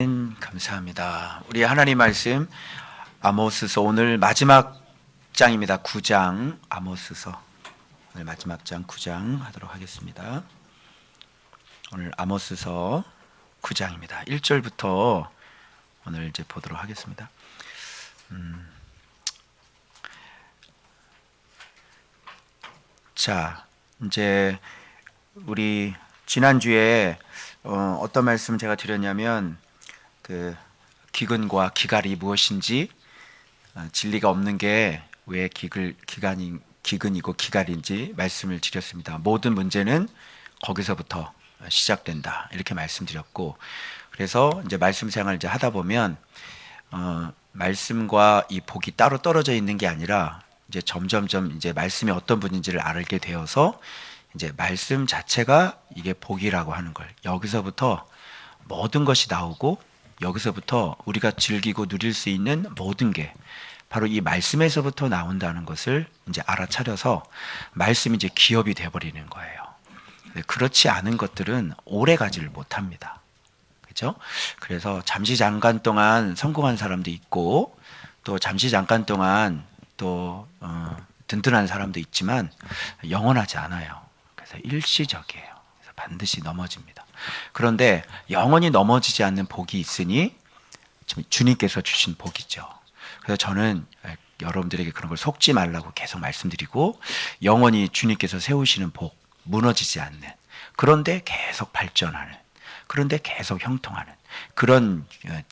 감사합니다. 우리 하나님 말씀 아모스서 오늘 마지막 장입니다. 9장 아모스서 오늘 마지막 장 9장 하도록 하겠습니다. 오늘 아모스서 9장입니다. 1절부터 오늘 이제 보도록 하겠습니다. 자, 이제 우리 지난주에 어떤 말씀 제가 드렸냐면 그 기근과 기갈이 무엇인지, 진리가 없는 게 왜 기근이고 기갈인지 말씀을 드렸습니다. 모든 문제는 거기서부터 시작된다 이렇게 말씀드렸고, 그래서 이제 말씀 생활을 이제 하다 보면 말씀과 이 복이 따로 떨어져 있는 게 아니라 이제 점점점 이제 말씀이 어떤 분인지를 알게 되어서 이제 말씀 자체가 이게 복이라고 하는 걸, 여기서부터 모든 것이 나오고 여기서부터 우리가 즐기고 누릴 수 있는 모든 게 바로 이 말씀에서부터 나온다는 것을 이제 알아차려서 말씀이 이제 기업이 되어버리는 거예요. 그렇지 않은 것들은 오래 가지를 못합니다. 그렇죠? 그래서 잠시 잠깐 동안 성공한 사람도 있고, 또 잠시 잠깐 동안 또 든든한 사람도 있지만 영원하지 않아요. 그래서 일시적이에요. 그래서 반드시 넘어집니다. 그런데 영원히 넘어지지 않는 복이 있으니 주님께서 주신 복이죠. 그래서 저는 여러분들에게 그런 걸 속지 말라고 계속 말씀드리고, 영원히 주님께서 세우시는 복, 무너지지 않는, 그런데 계속 발전하는, 그런데 계속 형통하는 그런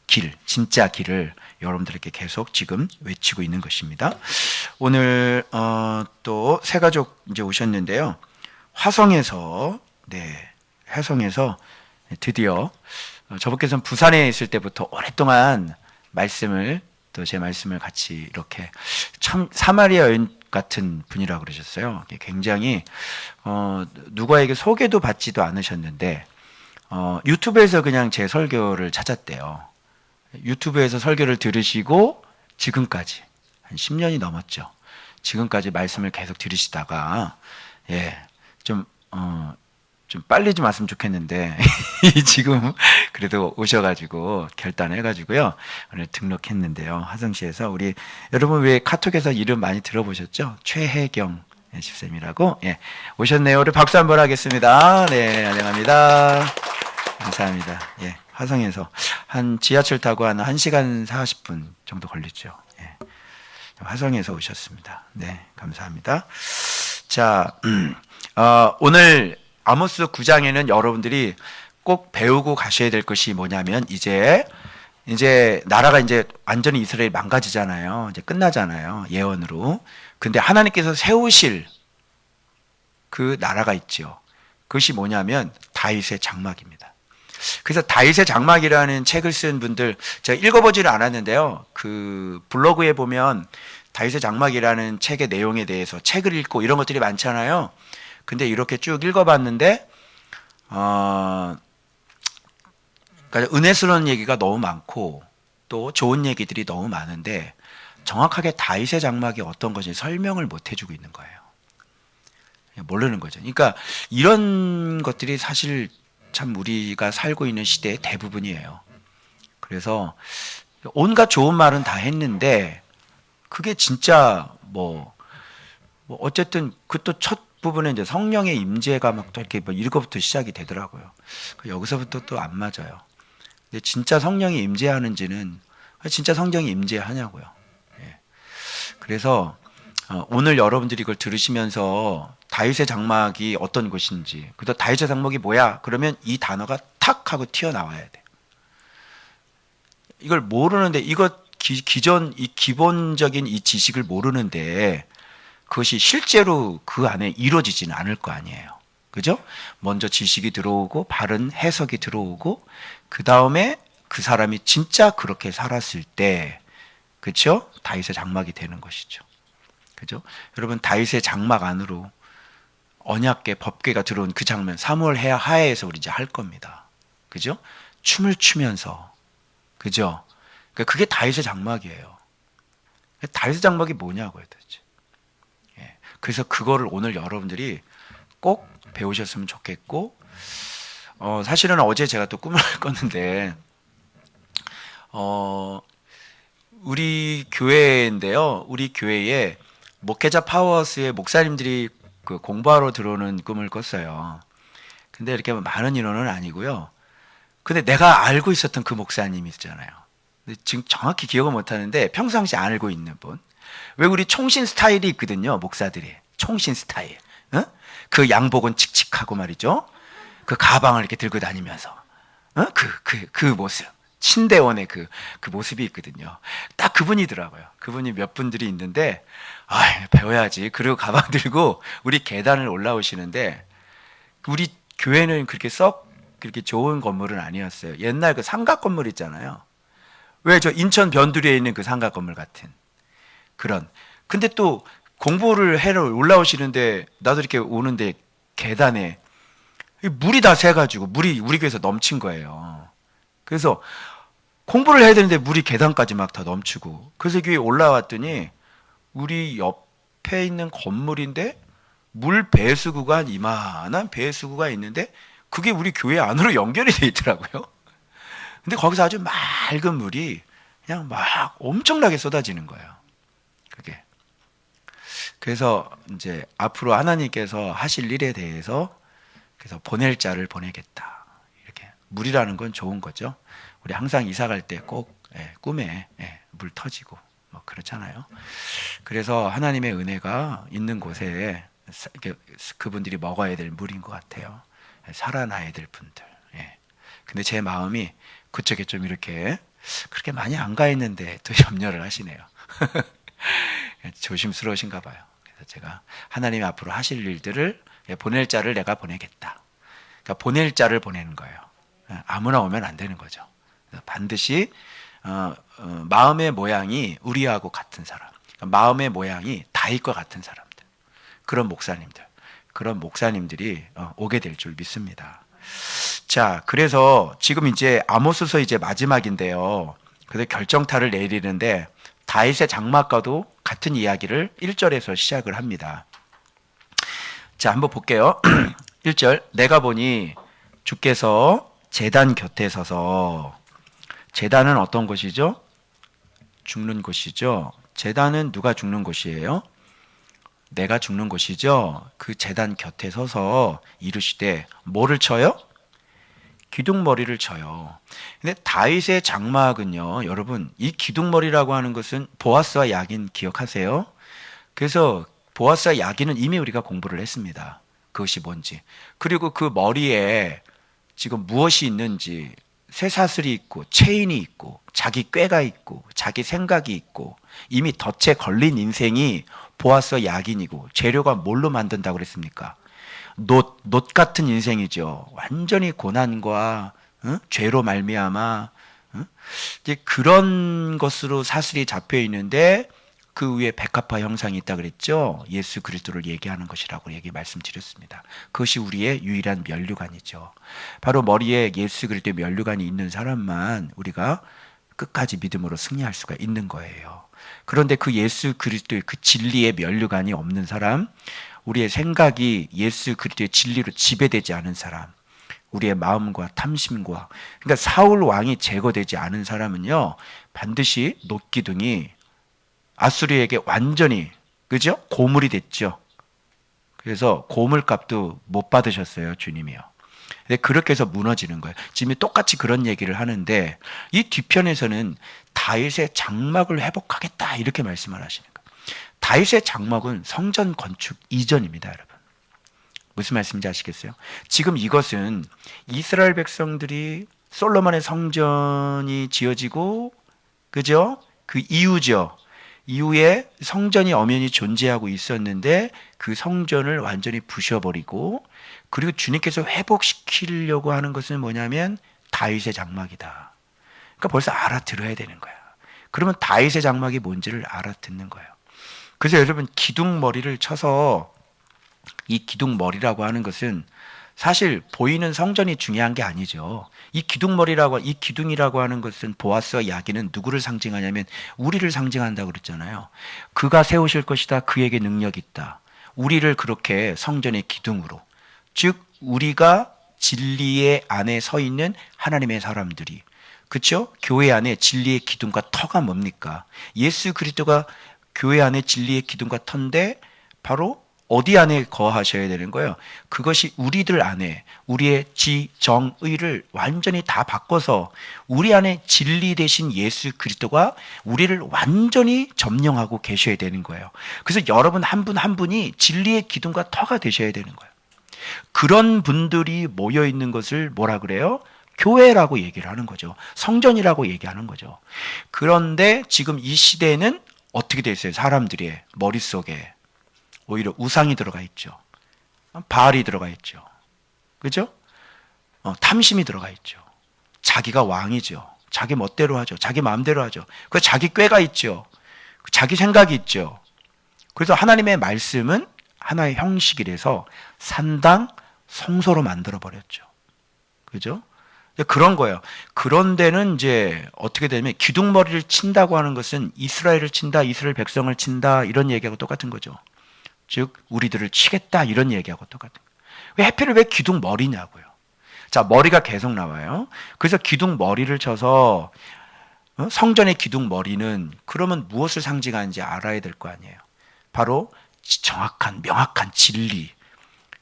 길, 진짜 길을 여러분들에게 계속 지금 외치고 있는 것입니다. 오늘 또 새 가족 이제 오셨는데요. 화성에서 드디어 저분께서는 부산에 있을 때부터 오랫동안 제 말씀을 같이 이렇게 참 사마리아 여인 같은 분이라고 그러셨어요. 굉장히 누구에게 소개도 받지도 않으셨는데 유튜브에서 그냥 제 설교를 찾았대요. 유튜브에서 설교를 들으시고 지금까지 한 10년이 넘었죠. 지금까지 말씀을 계속 들으시다가 좀 빨리 좀 왔으면 좋겠는데 지금 그래도 오셔가지고 결단해가지고요 오늘 등록했는데요. 화성시에서 우리 여러분 왜 카톡에서 이름 많이 들어보셨죠? 최혜경 집사님이라고 오셨네요. 우리 박수 한번 하겠습니다. 네, 환영합니다. 감사합니다. 화성에서 한 지하철 타고 한 1시간 40분 정도 걸리죠. 화성에서 오셨습니다. 네, 감사합니다. 자, 오늘 아모스 9장에는 여러분들이 꼭 배우고 가셔야 될 것이 뭐냐면, 이제 나라가 이제 완전히 이스라엘이 망가지잖아요. 이제 끝나잖아요. 예언으로. 근데 하나님께서 세우실 그 나라가 있죠. 그것이 뭐냐면 다윗의 장막입니다. 그래서 다윗의 장막이라는 책을 쓴 분들 제가 읽어보지는 않았는데요. 그 블로그에 보면 다윗의 장막이라는 책의 내용에 대해서 책을 읽고 이런 것들이 많잖아요. 근데 이렇게 쭉 읽어봤는데 그러니까 은혜스러운 얘기가 너무 많고 또 좋은 얘기들이 너무 많은데 정확하게 다윗의 장막이 어떤 것인지 설명을 못 해주고 있는 거예요. 모르는 거죠. 그러니까 이런 것들이 사실 참 우리가 살고 있는 시대의 대부분이에요. 그래서 온갖 좋은 말은 다 했는데 그게 진짜 뭐 어쨌든 그 또 첫 부분에 이제 성령의 임재가 막 또 이렇게 이거부터 시작이 되더라고요. 여기서부터 또 안 맞아요. 근데 진짜 성령이 임재하는지는 진짜 성령이 임재하냐고요. 그래서 오늘 여러분들이 이걸 들으시면서 다윗의 장막이 어떤 것인지, 그래서 다윗의 장막이 뭐야? 그러면 이 단어가 탁 하고 튀어나와야 돼. 이걸 모르는데 이 기본적인 이 지식을 모르는데 그것이 실제로 그 안에 이루어지지는 않을 거 아니에요. 그죠? 먼저 지식이 들어오고 바른 해석이 들어오고 그 다음에 그 사람이 진짜 그렇게 살았을 때, 그렇죠? 다윗의 장막이 되는 것이죠. 그죠? 여러분 다윗의 장막 안으로 언약궤 법궤가 들어온 그 장면 사무엘 하야에서 우리 이제 할 겁니다. 그죠? 춤을 추면서, 그죠? 그게 다윗의 장막이에요. 다윗의 장막이 뭐냐고요, 도대체. 그래서 그거를 오늘 여러분들이 꼭 배우셨으면 좋겠고, 사실은 어제 제가 또 꿈을 꿨는데 어, 우리 교회인데요. 우리 교회에 목회자 파워하우스의 목사님들이 그 공부하러 들어오는 꿈을 꿨어요. 근데 이렇게 많은 인원은 아니고요. 근데 내가 알고 있었던 그 목사님이 있잖아요. 근데 지금 정확히 기억은 못 하는데 평상시 알고 있는 분. 왜 우리 총신 스타일이 있거든요. 목사들이. 총신 스타일. 어? 그 양복은 칙칙하고 말이죠. 그 가방을 이렇게 들고 다니면서. 그 모습. 신대원의 그 모습이 있거든요. 딱 그분이더라고요. 그분이 몇 분들이 있는데, 배워야지. 그리고 가방 들고 우리 계단을 올라오시는데, 우리 교회는 그렇게 썩 그렇게 좋은 건물은 아니었어요. 옛날 그 삼각 건물 있잖아요. 왜 저 인천 변두리에 있는 그 삼각 건물 같은 그런. 근데 또 공부를 해러 올라오시는데 나도 이렇게 오는데 계단에 물이 다 새가지고 물이 우리 교회에서 넘친 거예요. 그래서 공부를 해야 되는데 물이 계단까지 막 다 넘치고 그래서 교회 올라왔더니 우리 옆에 있는 건물인데 물 배수구가 이만한 배수구가 있는데 그게 우리 교회 안으로 연결이 돼 있더라고요. 근데 거기서 아주 맑은 물이 그냥 막 엄청나게 쏟아지는 거예요. 그게. 그래서 이제 앞으로 하나님께서 하실 일에 대해서 그래서 보낼 자를 보내겠다. 이렇게. 물이라는 건 좋은 거죠. 우리 항상 이사 갈 때 꼭 꿈에 물 터지고 뭐 그렇잖아요. 그래서 하나님의 은혜가 있는 곳에 그분들이 먹어야 될 물인 것 같아요. 살아나야 될 분들. 근데 제 마음이 그쪽에 좀 이렇게 그렇게 많이 안 가 있는데 또 염려를 하시네요. 조심스러우신가 봐요. 그래서 제가 하나님이 앞으로 하실 일들을 보낼 자를 내가 보내겠다. 그러니까 보낼 자를 보내는 거예요. 아무나 오면 안 되는 거죠. 반드시 마음의 모양이 우리하고 같은 사람, 그러니까 마음의 모양이 다윗과 같은 사람들, 그런 목사님들이 오게 될 줄 믿습니다. 자, 그래서 지금 이제 아모스서 이제 마지막인데요. 그래서 결정타를 내리는데 다윗의 장막과도 같은 이야기를 1절에서 시작을 합니다. 자, 한번 볼게요. 1절, 내가 보니 주께서 제단 곁에 서서, 제단은 어떤 곳이죠? 죽는 곳이죠. 제단은 누가 죽는 곳이에요? 내가 죽는 곳이죠. 그 제단 곁에 서서 이르시되 뭐를 쳐요? 기둥머리를 쳐요. 근데 다윗의 장막은요, 여러분, 이 기둥머리라고 하는 것은 보아스와 야긴 기억하세요? 그래서 보아스와 야긴은 이미 우리가 공부를 했습니다. 그것이 뭔지. 그리고 그 머리에 지금 무엇이 있는지, 쇠사슬이 있고 체인이 있고 자기 꾀가 있고 자기 생각이 있고 이미 덫에 걸린 인생이 보아스와 야긴이고 재료가 뭘로 만든다고 그랬습니까? 놋 같은 인생이죠. 완전히 고난과 죄로 말미암아 이제 그런 것으로 사슬이 잡혀 있는데 그 위에 백합화 형상이 있다 그랬죠. 예수 그리스도를 얘기하는 것이라고 말씀드렸습니다. 그것이 우리의 유일한 면류관이죠. 바로 머리에 예수 그리스도의 면류관이 있는 사람만 우리가 끝까지 믿음으로 승리할 수가 있는 거예요. 그런데 그 예수 그리스도의 그 진리의 면류관이 없는 사람, 우리의 생각이 예수 그리스도의 진리로 지배되지 않은 사람, 우리의 마음과 탐심과, 그러니까 사울 왕이 제거되지 않은 사람은요, 반드시 놋기둥이 아수리에게 완전히, 그죠? 고물이 됐죠. 그래서 고물값도 못 받으셨어요, 주님이요. 근데 그렇게 해서 무너지는 거예요. 지금 똑같이 그런 얘기를 하는데 이 뒤편에서는 다윗의 장막을 회복하겠다 이렇게 말씀을 하시는 거예요. 다윗의 장막은 성전 건축 이전입니다, 여러분. 무슨 말씀인지 아시겠어요? 지금 이것은 이스라엘 백성들이 솔로몬의 성전이 지어지고, 그죠? 그 이후죠. 이후에 성전이 엄연히 존재하고 있었는데 그 성전을 완전히 부셔버리고, 그리고 주님께서 회복시키려고 하는 것은 뭐냐면 다윗의 장막이다. 그러니까 벌써 알아들어야 되는 거야. 그러면 다윗의 장막이 뭔지를 알아듣는 거예요. 그래서 여러분, 기둥머리를 쳐서, 이 기둥머리라고 하는 것은 사실 보이는 성전이 중요한 게 아니죠. 이 기둥이라고 하는 것은 보아스와 야긴은 누구를 상징하냐면 우리를 상징한다고 그랬잖아요. 그가 세우실 것이다. 그에게 능력이 있다. 우리를 그렇게 성전의 기둥으로, 즉 우리가 진리의 안에 서 있는 하나님의 사람들이, 그렇죠? 교회 안에 진리의 기둥과 터가 뭡니까? 예수 그리스도가 교회 안에 진리의 기둥과 터인데 바로 어디 안에 거하셔야 되는 거예요? 그것이 우리들 안에 우리의 지정의를 완전히 다 바꿔서 우리 안에 진리 대신 예수 그리스도가 우리를 완전히 점령하고 계셔야 되는 거예요. 그래서 여러분 한 분 한 분이 진리의 기둥과 터가 되셔야 되는 거예요. 그런 분들이 모여 있는 것을 뭐라 그래요? 교회라고 얘기를 하는 거죠. 성전이라고 얘기하는 거죠. 그런데 지금 이 시대에는 어떻게 돼 있어요? 사람들의 머릿속에 오히려 우상이 들어가 있죠. 바알이 들어가 있죠. 그죠? 탐심이 들어가 있죠. 자기가 왕이죠. 자기 멋대로 하죠. 자기 마음대로 하죠. 그 자기 꾀가 있죠. 자기 생각이 있죠. 그래서 하나님의 말씀은 하나의 형식이라서 산당, 성소로 만들어 버렸죠. 그죠? 그런 거예요. 그런 데는 이제 어떻게 되냐면 기둥머리를 친다고 하는 것은 이스라엘을 친다, 이스라엘 백성을 친다 이런 얘기하고 똑같은 거죠. 즉 우리들을 치겠다 이런 얘기하고 똑같은 거예요. 왜 기둥머리냐고요. 자, 머리가 계속 나와요. 그래서 기둥머리를 쳐서 성전의 기둥머리는 그러면 무엇을 상징하는지 알아야 될 거 아니에요. 바로 정확한 명확한 진리.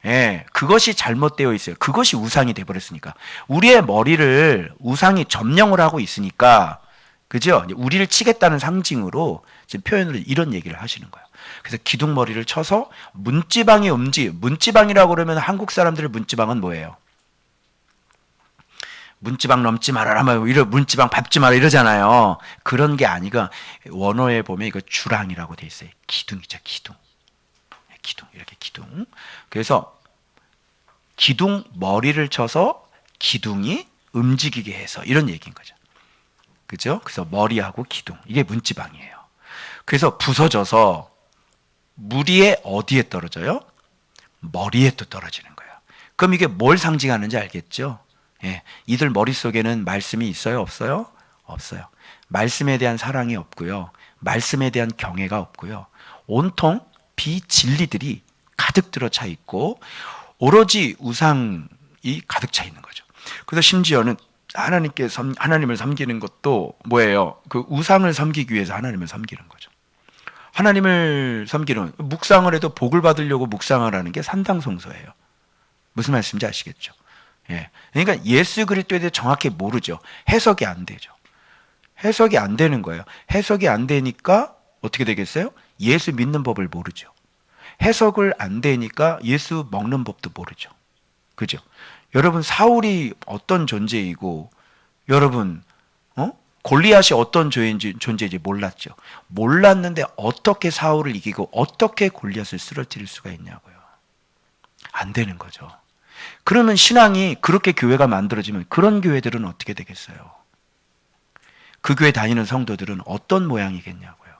예, 그것이 잘못되어 있어요. 그것이 우상이 되어버렸으니까. 우리의 머리를 우상이 점령을 하고 있으니까, 그죠? 우리를 치겠다는 상징으로 지금 표현으로 이런 얘기를 하시는 거예요. 그래서 기둥머리를 쳐서 문지방의 문지방이라고 그러면 한국 사람들의 문지방은 뭐예요? 문지방 넘지 말아라, 문지방 밟지 마라 이러잖아요. 그런 게 아니고 원어에 보면 이거 주랑이라고 돼 있어요. 기둥이죠, 기둥. 기둥, 이렇게 기둥. 그래서 기둥 머리를 쳐서 기둥이 움직이게 해서 이런 얘기인 거죠. 그죠? 그래서 머리하고 기둥. 이게 문지방이에요. 그래서 부서져서 무리에 어디에 떨어져요? 머리에 또 떨어지는 거예요. 그럼 이게 뭘 상징하는지 알겠죠? 예, 이들 머릿속에는 말씀이 있어요? 없어요? 없어요. 말씀에 대한 사랑이 없고요. 말씀에 대한 경외가 없고요. 온통 비진리들이 가득 들어차 있고 오로지 우상이 가득 차 있는 거죠. 그래서 심지어는 하나님을 섬기는 것도 뭐예요? 그 우상을 섬기기 위해서 하나님을 섬기는 거죠. 하나님을 섬기는 묵상을 해도 복을 받으려고 묵상을 하는 게 산당성소예요. 무슨 말씀인지 아시겠죠? 예. 그러니까 예수 그리스도에 대해 정확히 모르죠. 해석이 안 되죠. 해석이 안 되는 거예요. 해석이 안 되니까 어떻게 되겠어요? 예수 믿는 법을 모르죠. 해석을 안 되니까 예수 먹는 법도 모르죠. 그죠? 여러분 사울이 어떤 존재이고 여러분 골리앗이 어떤 존재인지 몰랐죠. 몰랐는데 어떻게 사울을 이기고 어떻게 골리앗을 쓰러뜨릴 수가 있냐고요. 안 되는 거죠. 그러면 신앙이 그렇게 교회가 만들어지면 그런 교회들은 어떻게 되겠어요? 그 교회 다니는 성도들은 어떤 모양이겠냐고요.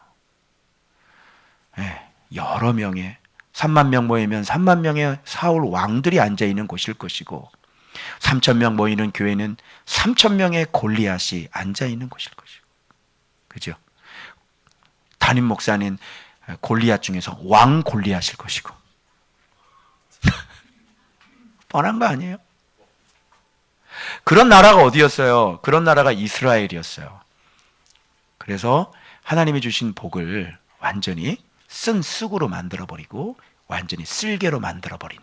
네, 여러 명의 3만 명 모이면 3만 명의 사울 왕들이 앉아있는 곳일 것이고 3천 명 모이는 교회는 3천 명의 골리앗이 앉아있는 곳일 것이고 그죠? 담임 목사는 골리앗 중에서 왕 골리앗일 것이고 뻔한 거 아니에요? 그런 나라가 어디였어요? 그런 나라가 이스라엘이었어요. 그래서 하나님이 주신 복을 완전히 쓴 쑥으로 만들어버리고 완전히 쓸개로 만들어버린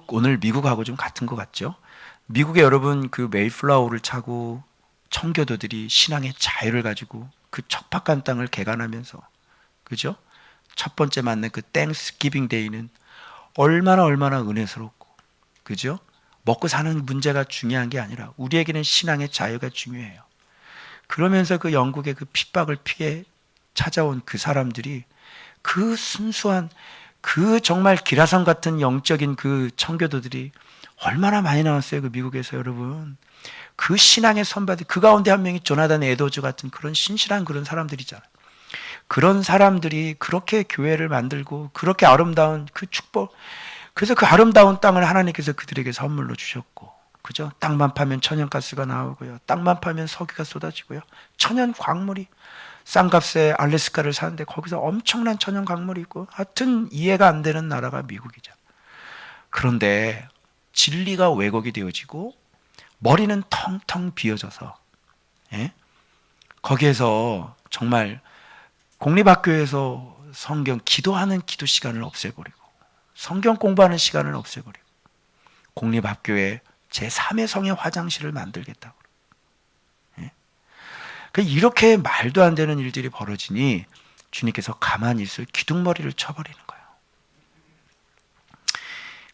오늘 미국하고 좀 같은 것 같죠? 미국에 여러분 그 메이플라워를 차고 청교도들이 신앙의 자유를 가지고 그 척박한 땅을 개간하면서 그죠? 첫 번째 맞는 그 땡스기빙 데이는 얼마나 은혜스럽고 그죠? 먹고 사는 문제가 중요한 게 아니라 우리에게는 신앙의 자유가 중요해요. 그러면서 그 영국의 그 핍박을 피해 찾아온 그 사람들이 그 순수한 그 정말 기라성 같은 영적인 그 청교도들이 얼마나 많이 나왔어요. 그 미국에서 여러분. 그 신앙의 선배들 그 가운데 한 명이 조나단 에드워즈 같은 그런 신실한 그런 사람들이잖아요. 그런 사람들이 그렇게 교회를 만들고 그렇게 아름다운 그 축복 그래서 그 아름다운 땅을 하나님께서 그들에게 선물로 주셨고 그죠? 땅만 파면 천연가스가 나오고요. 땅만 파면 석유가 쏟아지고요. 천연 광물이 싼값에 알래스카를 사는데 거기서 엄청난 천연 광물이 있고 하여튼 이해가 안 되는 나라가 미국이죠. 그런데 진리가 왜곡이 되어지고 머리는 텅텅 비어져서, 예? 거기에서 정말 공립학교에서 성경 기도하는 기도 시간을 없애버리고 성경 공부하는 시간을 없애버리고 공립학교에 제3의 성의 화장실을 만들겠다고. 예? 이렇게 말도 안 되는 일들이 벌어지니 주님께서 가만히 있을 기둥머리를 쳐버리는 거예요.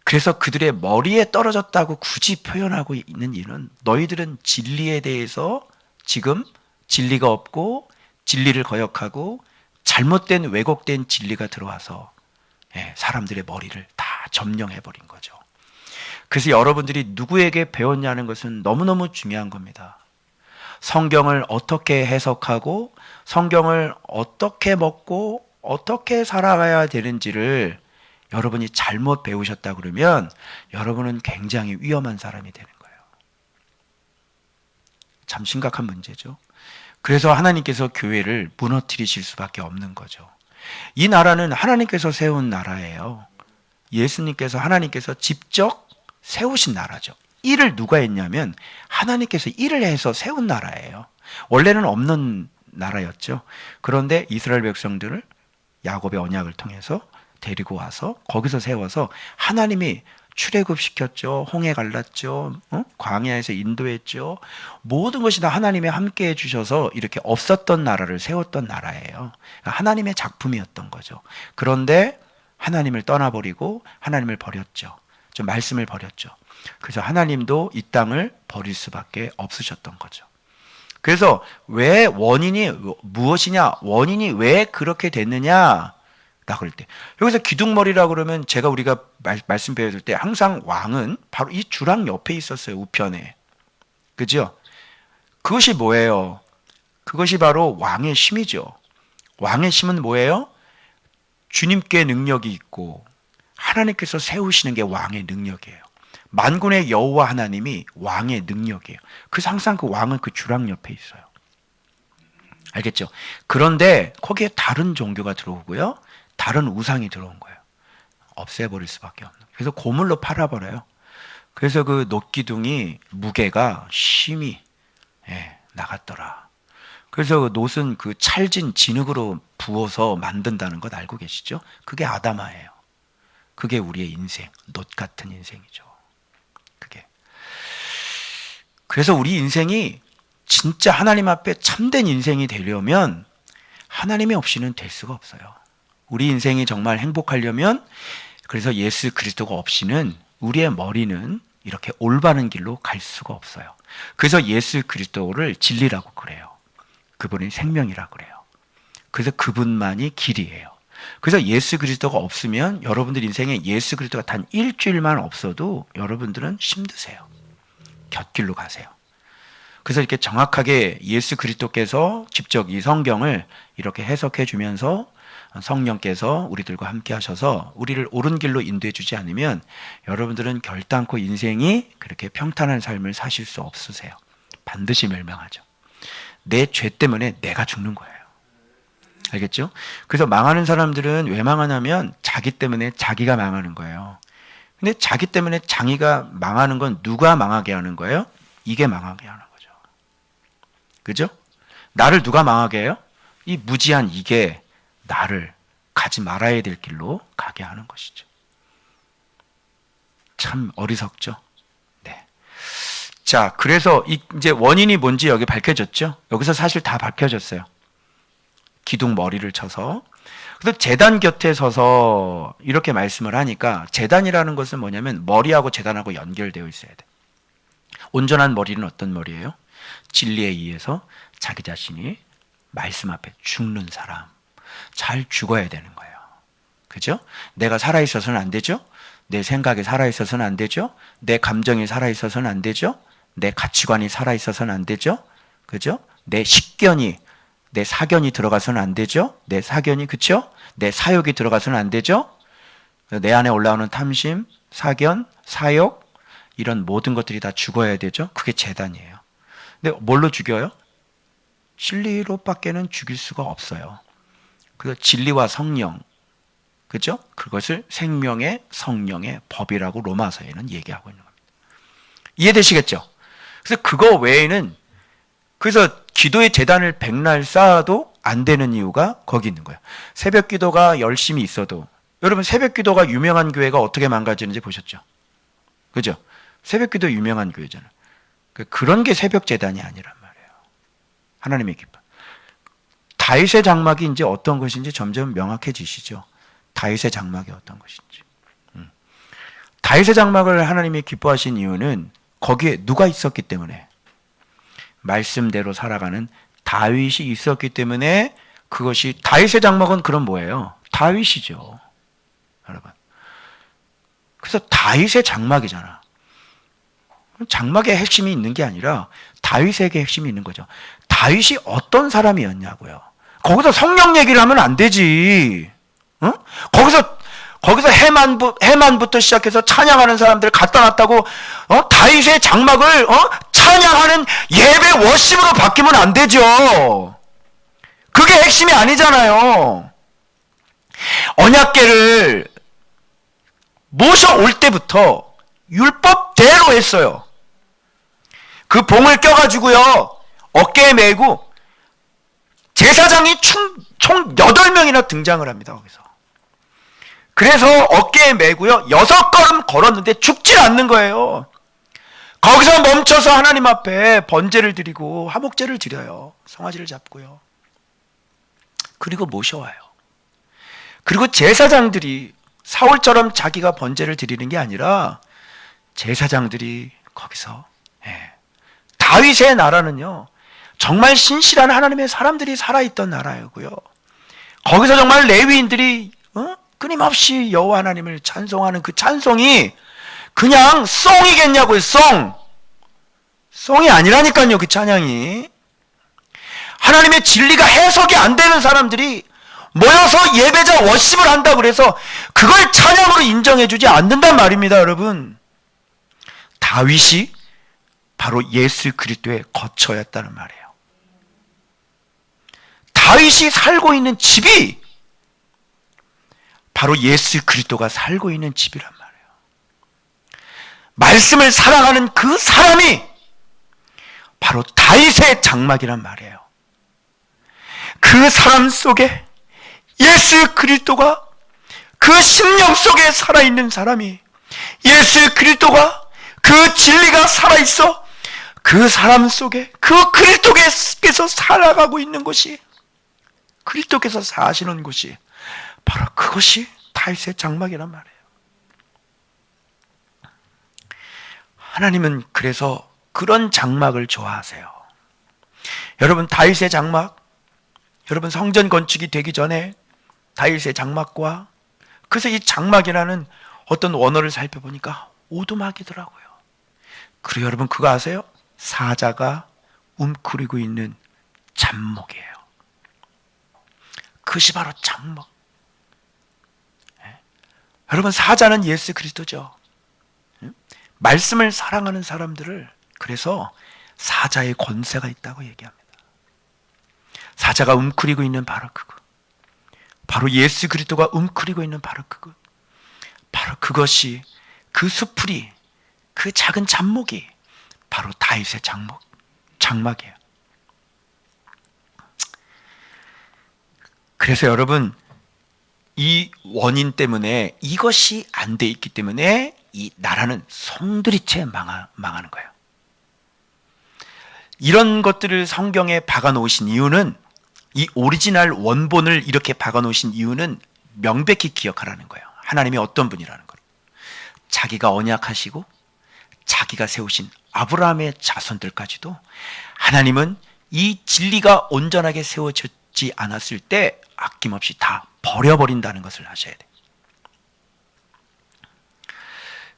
그래서 그들의 머리에 떨어졌다고 굳이 표현하고 있는 이유는 너희들은 진리에 대해서 지금 진리가 없고 진리를 거역하고 잘못된 왜곡된 진리가 들어와서 사람들의 머리를 다 점령해버린 거죠. 그래서 여러분들이 누구에게 배웠냐는 것은 너무너무 중요한 겁니다. 성경을 어떻게 해석하고 성경을 어떻게 먹고 어떻게 살아가야 되는지를 여러분이 잘못 배우셨다 그러면 여러분은 굉장히 위험한 사람이 되는 거예요. 참 심각한 문제죠. 그래서 하나님께서 교회를 무너뜨리실 수밖에 없는 거죠. 이 나라는 하나님께서 세운 나라예요. 예수님께서 하나님께서 직접 세우신 나라죠. 일을 누가 했냐면 하나님께서 일을 해서 세운 나라예요. 원래는 없는 나라였죠. 그런데 이스라엘 백성들을 야곱의 언약을 통해서 데리고 와서 거기서 세워서 하나님이 출애굽시켰죠. 홍해 갈랐죠. 광야에서 인도했죠. 모든 것이 다 하나님이 함께 해주셔서 이렇게 없었던 나라를 세웠던 나라예요. 하나님의 작품이었던 거죠. 그런데 하나님을 떠나버리고 하나님을 버렸죠. 좀 말씀을 버렸죠. 그래서 하나님도 이 땅을 버릴 수밖에 없으셨던 거죠. 그래서 왜 원인이 무엇이냐? 원인이 왜 그렇게 됐느냐? 라고 그럴 때 여기서 기둥머리라고 그러면 우리가 말씀 배웠을 때 항상 왕은 바로 이 주랑 옆에 있었어요. 우편에. 그죠? 그것이 뭐예요? 그것이 바로 왕의 힘이죠. 왕의 힘은 뭐예요? 주님께 능력이 있고 하나님께서 세우시는 게 왕의 능력이에요. 만군의 여호와 하나님이 왕의 능력이에요. 그래서 항상 그 왕은 그 주랑 옆에 있어요. 알겠죠? 그런데 거기에 다른 종교가 들어오고요. 다른 우상이 들어온 거예요. 없애버릴 수밖에 없는. 그래서 고물로 팔아버려요. 그래서 그 놋기둥이 무게가 심히 나갔더라. 그래서 그 놋은 그 찰진 진흙으로 부어서 만든다는 것 알고 계시죠? 그게 아담아예요. 그게 우리의 인생, 놋 같은 인생이죠. 그게. 그래서 우리 인생이 진짜 하나님 앞에 참된 인생이 되려면 하나님이 없이는 될 수가 없어요. 우리 인생이 정말 행복하려면 그래서 예수 그리스도가 없이는 우리의 머리는 이렇게 올바른 길로 갈 수가 없어요. 그래서 예수 그리스도를 진리라고 그래요. 그분이 생명이라고 그래요. 그래서 그분만이 길이에요. 그래서 예수 그리스도가 없으면 여러분들 인생에 예수 그리스도가 단 일주일만 없어도 여러분들은 힘드세요. 곁길로 가세요. 그래서 이렇게 정확하게 예수 그리스도께서 직접 이 성경을 이렇게 해석해 주면서 성령께서 우리들과 함께 하셔서 우리를 옳은 길로 인도해 주지 않으면 여러분들은 결단코 인생이 그렇게 평탄한 삶을 사실 수 없으세요. 반드시 멸망하죠. 내 죄 때문에 내가 죽는 거예요. 알겠죠? 그래서 망하는 사람들은 왜 망하냐면 자기 때문에 자기가 망하는 거예요. 근데 자기 때문에 자기가 망하는 건 누가 망하게 하는 거예요? 이게 망하게 하는 거죠. 그죠? 나를 누가 망하게 해요? 이 무지한 이게 나를 가지 말아야 될 길로 가게 하는 것이죠. 참 어리석죠? 네. 자, 그래서 이제 원인이 뭔지 여기 밝혀졌죠? 여기서 사실 다 밝혀졌어요. 기둥 머리를 쳐서. 그래서 제단 곁에 서서 이렇게 말씀을 하니까 제단이라는 것은 뭐냐면 머리하고 제단하고 연결되어 있어야 돼. 온전한 머리는 어떤 머리예요? 진리에 의해서 자기 자신이 말씀 앞에 죽는 사람. 잘 죽어야 되는 거예요. 그죠? 내가 살아있어서는 안 되죠? 내 생각이 살아있어서는 안 되죠? 내 감정이 살아있어서는 안 되죠? 내 가치관이 살아있어서는 안 되죠? 그죠? 내 식견이, 내 사견이 들어가서는 안 되죠? 내 사견이, 그쵸? 내 사욕이 들어가서는 안 되죠? 내 안에 올라오는 탐심, 사견, 사욕, 이런 모든 것들이 다 죽어야 되죠? 그게 제단이에요. 근데 뭘로 죽여요? 진리로밖에는 죽일 수가 없어요. 그래서 진리와 성령, 그죠? 그것을 생명의 성령의 법이라고 로마서에는 얘기하고 있는 겁니다. 이해되시겠죠? 그래서 그거 외에는, 그래서 기도의 재단을 백날 쌓아도 안 되는 이유가 거기 있는 거예요. 새벽 기도가 열심히 있어도, 여러분 새벽 기도가 유명한 교회가 어떻게 망가지는지 보셨죠? 그죠? 새벽 기도 유명한 교회잖아요. 그런 게 새벽 재단이 아니란 말이에요. 하나님의 기뻐. 다윗의 장막이 이제 어떤 것인지 점점 명확해지시죠. 다윗의 장막이 어떤 것인지. 다윗의 장막을 하나님이 기뻐하신 이유는 거기에 누가 있었기 때문에, 말씀대로 살아가는 다윗이 있었기 때문에, 그것이 다윗의 장막은 그럼 뭐예요? 다윗이죠, 여러분. 그래서 다윗의 장막이잖아. 장막에 핵심이 있는 게 아니라 다윗에게 핵심이 있는 거죠. 다윗이 어떤 사람이었냐고요. 거기서 성령 얘기를 하면 안 되지. 어? 거기서 해만부터 시작해서 찬양하는 사람들 갖다 놨다고 다윗의 장막을 찬양하는 예배 워십으로 바뀌면 안 되죠. 그게 핵심이 아니잖아요. 언약궤를 모셔올 때부터 율법대로 했어요. 그 봉을 껴가지고요, 어깨에 메고 제사장이 총 8명이나 등장을 합니다, 거기서. 그래서 어깨에 메고요, 6걸음 걸었는데 죽질 않는 거예요. 거기서 멈춰서 하나님 앞에 번제를 드리고 화목제를 드려요. 송아지를 잡고요. 그리고 모셔와요. 그리고 제사장들이 사울처럼 자기가 번제를 드리는 게 아니라 제사장들이 거기서, 다윗의 나라는요, 정말 신실한 하나님의 사람들이 살아있던 나라였고요, 거기서 정말 레위인들이 끊임없이 여호와 하나님을 찬송하는 그 찬송이 그냥 송이겠냐고요. 송이 아니라니까요. 그 찬양이 하나님의 진리가 해석이 안 되는 사람들이 모여서 예배자 워십을 한다고 그래서 그걸 찬양으로 인정해 주지 않는단 말입니다, 여러분. 다윗이 바로 예수 그리스도의 거처였다는 말이에요. 다윗이 살고 있는 집이 바로 예수 그리스도가 살고 있는 집이란 말이에요. 말씀을 사랑하는 그 사람이 바로 다윗의 장막이란 말이에요. 그 사람 속에 예수 그리스도가, 그 심령 속에 살아있는 사람이, 예수 그리스도가, 그 진리가 살아있어 그 사람 속에, 그 그리스도께서 살아가고 있는 곳이, 그리스도께서 사시는 곳이 바로 그것이 다윗의 장막이란 말이에요. 하나님은 그래서 그런 장막을 좋아하세요. 여러분, 다윗의 장막, 여러분 성전 건축이 되기 전에 다윗의 장막과, 그래서 이 장막이라는 어떤 원어를 살펴보니까 오두막이더라고요. 그리고 여러분 그거 아세요? 사자가 움크리고 있는 잠목이에요. 그것이 바로 장막. 여러분, 사자는 예수 그리스도죠. 말씀을 사랑하는 사람들을 그래서 사자의 권세가 있다고 얘기합니다. 사자가 움크리고 있는 바로 그것, 바로 예수 그리스도가 움크리고 있는 바로 그것, 바로 그것이, 그 수풀이, 그 작은 잡목이 바로 다윗의 장막이에요. 그래서 여러분, 이 원인 때문에, 이것이 안 돼 있기 때문에 이 나라는 송두리째 망하는 거예요. 이런 것들을 성경에 박아 놓으신 이유는, 이 오리지널 원본을 이렇게 박아 놓으신 이유는 명백히 기억하라는 거예요. 하나님이 어떤 분이라는 걸. 자기가 언약하시고 자기가 세우신 아브라함의 자손들까지도 하나님은 이 진리가 온전하게 세워졌지 않았을 때 아낌없이 다 버려버린다는 것을 아셔야 돼요.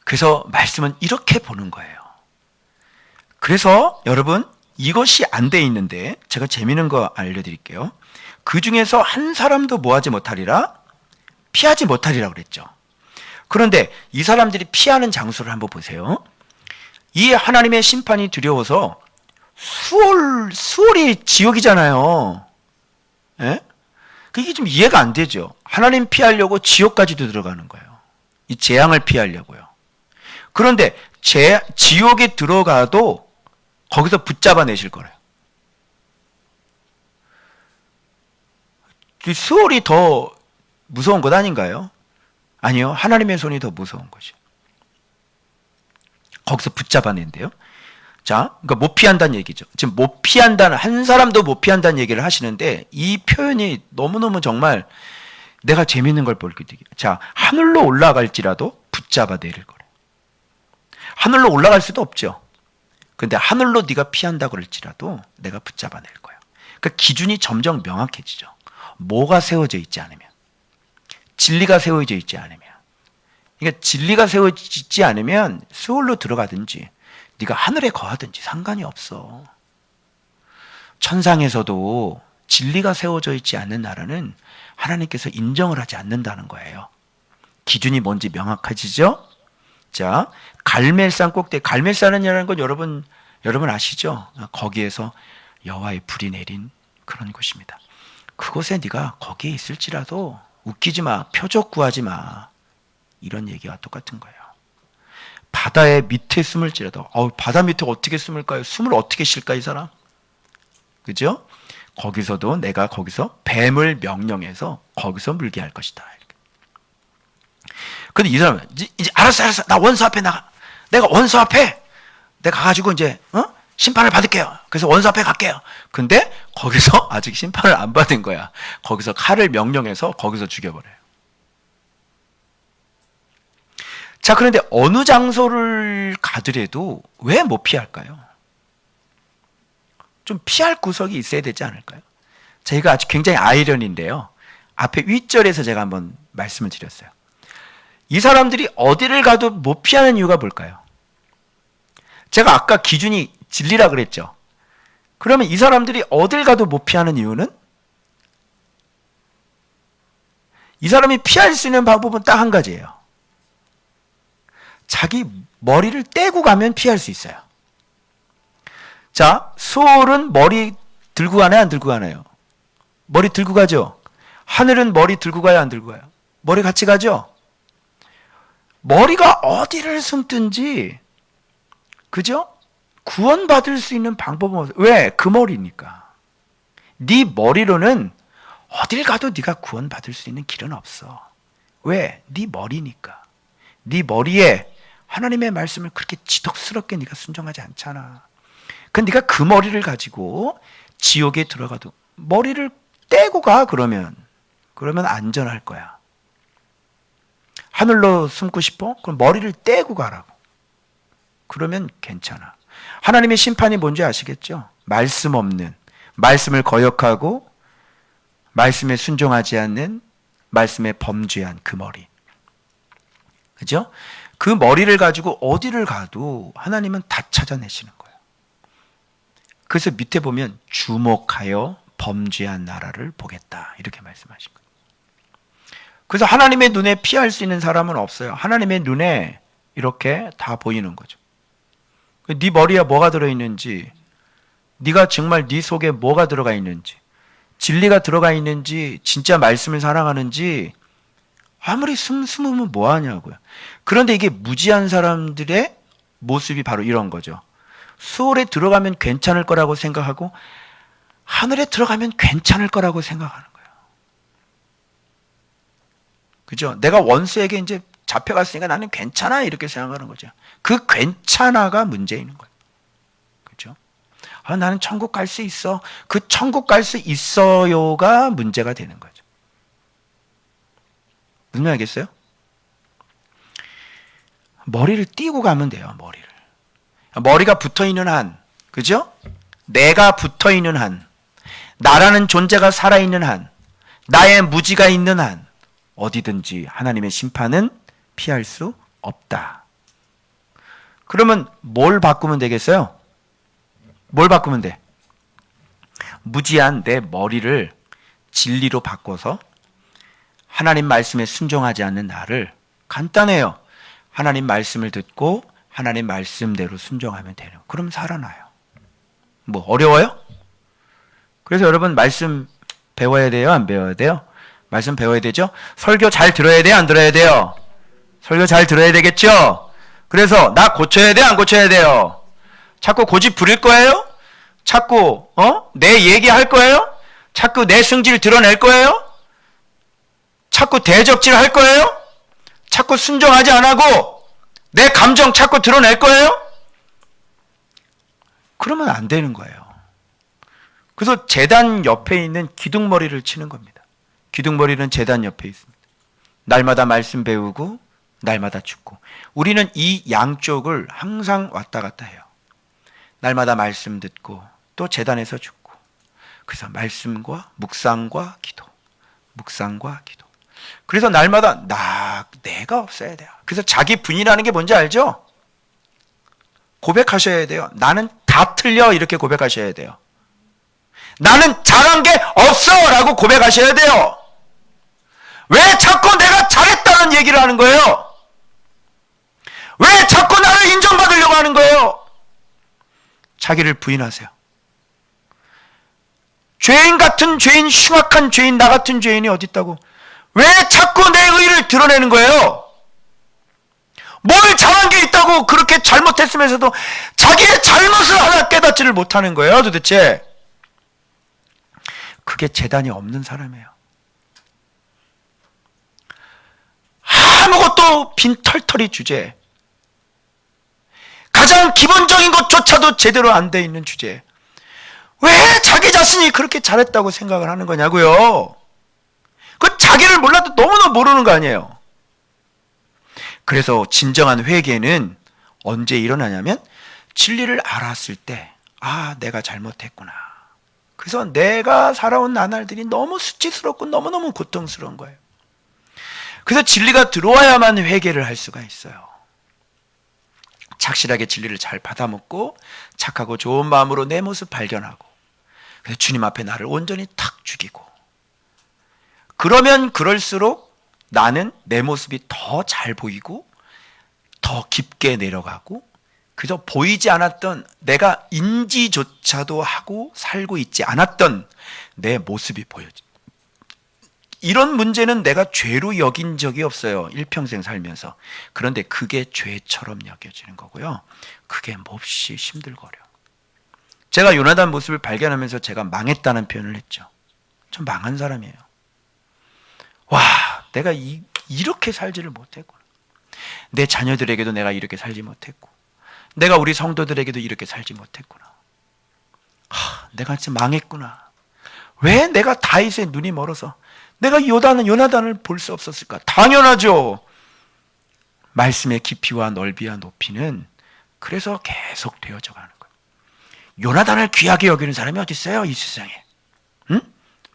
그래서 말씀은 이렇게 보는 거예요. 그래서 여러분, 이것이 안 돼 있는데 제가 재미있는 거 알려드릴게요. 그 중에서 한 사람도 뭐하지 못하리라? 피하지 못하리라 그랬죠. 그런데 이 사람들이 피하는 장소를 한번 보세요. 이 하나님의 심판이 두려워서 수월이 지옥이잖아요. 예? 그게 좀 이해가 안 되죠. 하나님 피하려고 지옥까지도 들어가는 거예요. 이 재앙을 피하려고요. 그런데 지옥에 들어가도 거기서 붙잡아내실 거래요. 수월이 더 무서운 것 아닌가요? 아니요. 하나님의 손이 더 무서운 거죠. 거기서 붙잡아낸대요. 자, 그러니까 못 피한다는 얘기죠. 지금 못 피한다는, 한 사람도 못 피한다는 얘기를 하시는데 이 표현이 너무너무 정말 내가 재밌는 걸 볼게 되게. 자, 하늘로 올라갈지라도 붙잡아 내릴 거래요. 하늘로 올라갈 수도 없죠. 근데 하늘로 네가 피한다 그럴지라도 내가 붙잡아 낼 거야. 그러니까 기준이 점점 명확해지죠. 뭐가 세워져 있지 않으면, 진리가 세워져 있지 않으면. 그러니까 진리가 세워지지 않으면 수월로 들어가든지 네가 하늘에 거하든지 상관이 없어. 천상에서도 진리가 세워져 있지 않는 나라는 하나님께서 인정을 하지 않는다는 거예요. 기준이 뭔지 명확해지죠? 자, 갈멜산 꼭대기, 갈멜산이라는 건 여러분 아시죠? 거기에서 여호와의 불이 내린 그런 곳입니다. 그곳에 네가 거기에 있을지라도 웃기지 마, 표적 구하지 마. 이런 얘기와 똑같은 거예요. 바다의 밑에 숨을지라도, 바다 밑에 어떻게 숨을까요? 숨을 어떻게 쉴까 이 사람? 그죠? 거기서도 내가 거기서 뱀을 명령해서 거기서 물게 할 것이다. 근데 이 사람은 이제 알았어. 나 원수 앞에 나가. 내가 원수 앞에 내가 가가지고 이제 심판을 받을게요. 그래서 원수 앞에 갈게요. 근데 거기서 아직 심판을 안 받은 거야. 거기서 칼을 명령해서 거기서 죽여버려요. 자, 그런데 어느 장소를 가더라도 왜 못 피할까요? 좀 피할 구석이 있어야 되지 않을까요? 제가 아주 굉장히 아이러니인데요. 앞에 윗절에서 제가 한번 말씀을 드렸어요. 이 사람들이 어디를 가도 못 피하는 이유가 뭘까요? 제가 아까 기준이 진리라 그랬죠. 그러면 이 사람들이 어딜 가도 못 피하는 이유는? 이 사람이 피할 수 있는 방법은 딱 한 가지예요. 자기 머리를 떼고 가면 피할 수 있어요. 자, 수월은 머리 들고 가나요, 안 들고 가나요? 머리 들고 가죠. 하늘은 머리 들고 가요, 안 들고 가요? 머리 같이 가죠. 머리가 어디를 숨든지, 그죠? 구원받을 수 있는 방법은 없어요. 왜? 그 머리니까. 네 머리로는 어딜 가도 네가 구원받을 수 있는 길은 없어. 왜? 네 머리니까. 네 머리에 하나님의 말씀을 그렇게 지독스럽게 네가 순종하지 않잖아. 근데 네가 그 머리를 가지고 지옥에 들어가도 머리를 떼고 가. 그러면 안전할 거야. 하늘로 숨고 싶어? 그럼 머리를 떼고 가라고. 그러면 괜찮아. 하나님의 심판이 뭔지 아시겠죠? 말씀 없는, 말씀을 거역하고 말씀에 순종하지 않는, 말씀에 범죄한 그 머리. 그죠? 그 머리를 가지고 어디를 가도 하나님은 다 찾아내시는 거예요. 그래서 밑에 보면 주목하여 범죄한 나라를 보겠다. 이렇게 말씀하신 거예요. 그래서 하나님의 눈에 피할 수 있는 사람은 없어요. 하나님의 눈에 이렇게 다 보이는 거죠. 네 머리에 뭐가 들어있는지, 네가 정말 네 속에 뭐가 들어가 있는지, 진리가 들어가 있는지, 진짜 말씀을 사랑하는지 아무리 숨으면 뭐하냐고요. 그런데 이게 무지한 사람들의 모습이 바로 이런 거죠. 수월에 들어가면 괜찮을 거라고 생각하고 하늘에 들어가면 괜찮을 거라고 생각하는 거예요. 그죠? 내가 원수에게 이제 잡혀갔으니까 나는 괜찮아 이렇게 생각하는 거죠. 그 괜찮아가 문제 있는 거예요. 그죠? 나는 천국 갈 수 있어. 그 천국 갈 수 있어요가 문제가 되는 거죠. 무슨 말 알겠어요? 머리를 띄고 가면 돼요. 머리가 붙어있는 한, 그죠? 내가 붙어있는 한, 나라는 존재가 살아있는 한, 나의 무지가 있는 한, 어디든지 하나님의 심판은 피할 수 없다. 그러면 뭘 바꾸면 되겠어요? 뭘 바꾸면 돼? 무지한 내 머리를 진리로 바꿔서 하나님 말씀에 순종하지 않는 나를, 간단해요. 하나님 말씀을 듣고 하나님 말씀대로 순종하면 되는. 그럼 살아나요. 뭐 어려워요? 그래서 여러분 말씀 배워야 돼요? 안 배워야 돼요? 말씀 배워야 되죠? 설교 잘 들어야 돼요? 안 들어야 돼요? 설교 잘 들어야 되겠죠? 그래서 나 고쳐야 돼요? 안 고쳐야 돼요? 자꾸 고집 부릴 거예요? 자꾸 내 얘기할 거예요? 자꾸 내 승질 드러낼 거예요? 자꾸 대적질 할 거예요? 자꾸 순종하지 안 하고 내 감정 자꾸 드러낼 거예요? 그러면 안 되는 거예요. 그래서 제단 옆에 있는 기둥머리를 치는 겁니다. 기둥머리는 제단 옆에 있습니다. 날마다 말씀 배우고 날마다 죽고. 우리는 이 양쪽을 항상 왔다 갔다 해요. 날마다 말씀 듣고 또 제단에서 죽고. 그래서 말씀과 묵상과 기도, 묵상과 기도. 그래서 날마다 내가 없어야 돼요. 그래서 자기 분이라는 게 뭔지 알죠? 고백하셔야 돼요. 나는 다 틀려, 이렇게 고백하셔야 돼요. 나는 잘한 게 없어 라고 고백하셔야 돼요. 왜 자꾸 내가 잘했다는 얘기를 하는 거예요? 왜 자꾸 나를 인정받으려고 하는 거예요? 자기를 부인하세요. 죄인 같은 죄인, 흉악한 죄인, 나 같은 죄인이 어디 있다고? 왜 자꾸 내 의를 드러내는 거예요? 뭘 잘한 게 있다고 그렇게 잘못했으면서도 자기의 잘못을 하나 깨닫지를 못하는 거예요, 도대체. 그게 제단이 없는 사람이에요. 아무것도 빈털터리 주제. 가장 기본적인 것조차도 제대로 안 돼 있는 주제. 왜 자기 자신이 그렇게 잘했다고 생각을 하는 거냐고요. 그 자기를 몰라도 너무나 모르는 거 아니에요. 그래서 진정한 회개는 언제 일어나냐면 진리를 알았을 때, 내가 잘못했구나. 그래서 내가 살아온 나날들이 너무 수치스럽고 너무너무 고통스러운 거예요. 그래서 진리가 들어와야만 회개를 할 수가 있어요. 착실하게 진리를 잘 받아먹고 착하고 좋은 마음으로 내 모습 발견하고, 그래서 주님 앞에 나를 온전히 탁 죽이고, 그러면 그럴수록 나는 내 모습이 더 잘 보이고 더 깊게 내려가고, 그래서 보이지 않았던, 내가 인지조차도 하고 살고 있지 않았던 내 모습이 보여져. 이런 문제는 내가 죄로 여긴 적이 없어요, 일평생 살면서. 그런데 그게 죄처럼 여겨지는 거고요. 그게 몹시 힘들거려. 제가 요나단 모습을 발견하면서 제가 망했다는 표현을 했죠. 전 망한 사람이에요. 와, 내가 이렇게 살지를 못했구나. 내 자녀들에게도 내가 이렇게 살지 못했고, 내가 우리 성도들에게도 이렇게 살지 못했구나. 내가 진짜 망했구나. 왜 내가 다윗의 눈이 멀어서 내가 요나단을 볼 수 없었을까? 당연하죠. 말씀의 깊이와 넓이와 높이는 그래서 계속 되어져 가는 거예요. 요나단을 귀하게 여기는 사람이 어디 있어요, 이 세상에? 응?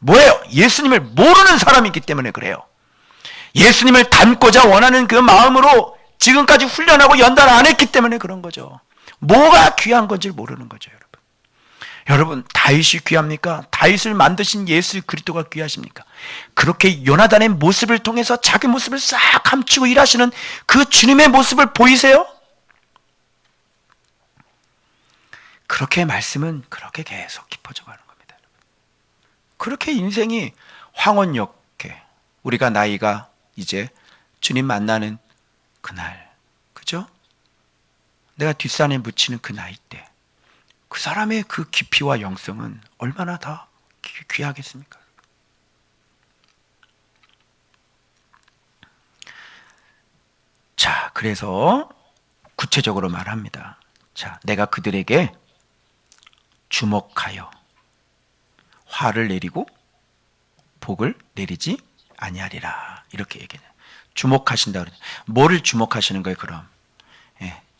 뭐예요? 예수님을 모르는 사람이기 때문에 그래요. 예수님을 닮고자 원하는 그 마음으로 지금까지 훈련하고 연단 안 했기 때문에 그런 거죠. 뭐가 귀한 건지 모르는 거죠, 여러분. 여러분, 다윗이 귀합니까? 다윗을 만드신 예수 그리스도가 귀하십니까? 그렇게 요나단의 모습을 통해서 자기 모습을 싹 감추고 일하시는 그 주님의 모습을 보이세요? 그렇게 말씀은 그렇게 계속 깊어져 가는 겁니다. 그렇게 인생이 황혼역해, 우리가 나이가 이제 주님 만나는 그날, 그죠? 내가 뒷산에 묻히는 그 나이 때, 그 사람의 그 깊이와 영성은 얼마나 더 귀하겠습니까? 자, 그래서 구체적으로 말합니다. 자, 내가 그들에게 주목하여 화를 내리고 복을 내리지 아니하리라, 이렇게 얘기해요. 주목하신다 그러죠. 뭐를 주목하시는 거예요, 그럼?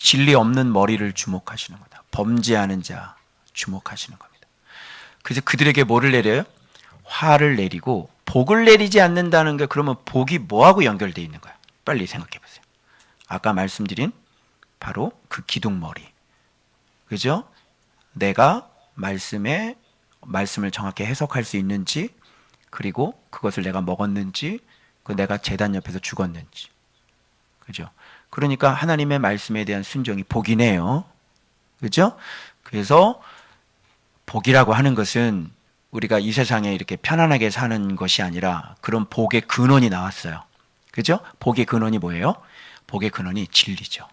진리 없는 머리를 주목하시는 거다. 범죄하는 자 주목하시는 겁니다. 그래서 그들에게 뭐를 내려요? 화를 내리고 복을 내리지 않는다는 게, 그러면 복이 뭐하고 연결되어 있는 거야? 빨리 생각해 보세요. 아까 말씀드린 바로 그 기둥머리, 그죠? 내가 말씀을 정확히 해석할 수 있는지, 그리고 그것을 내가 먹었는지, 내가 제단 옆에서 죽었는지, 그죠? 그러니까 하나님의 말씀에 대한 순종이 복이네요, 그죠? 그래서 복이라고 하는 것은 우리가 이 세상에 이렇게 편안하게 사는 것이 아니라 그런 복의 근원이 나왔어요, 그죠? 복의 근원이 뭐예요? 복의 근원이 진리죠.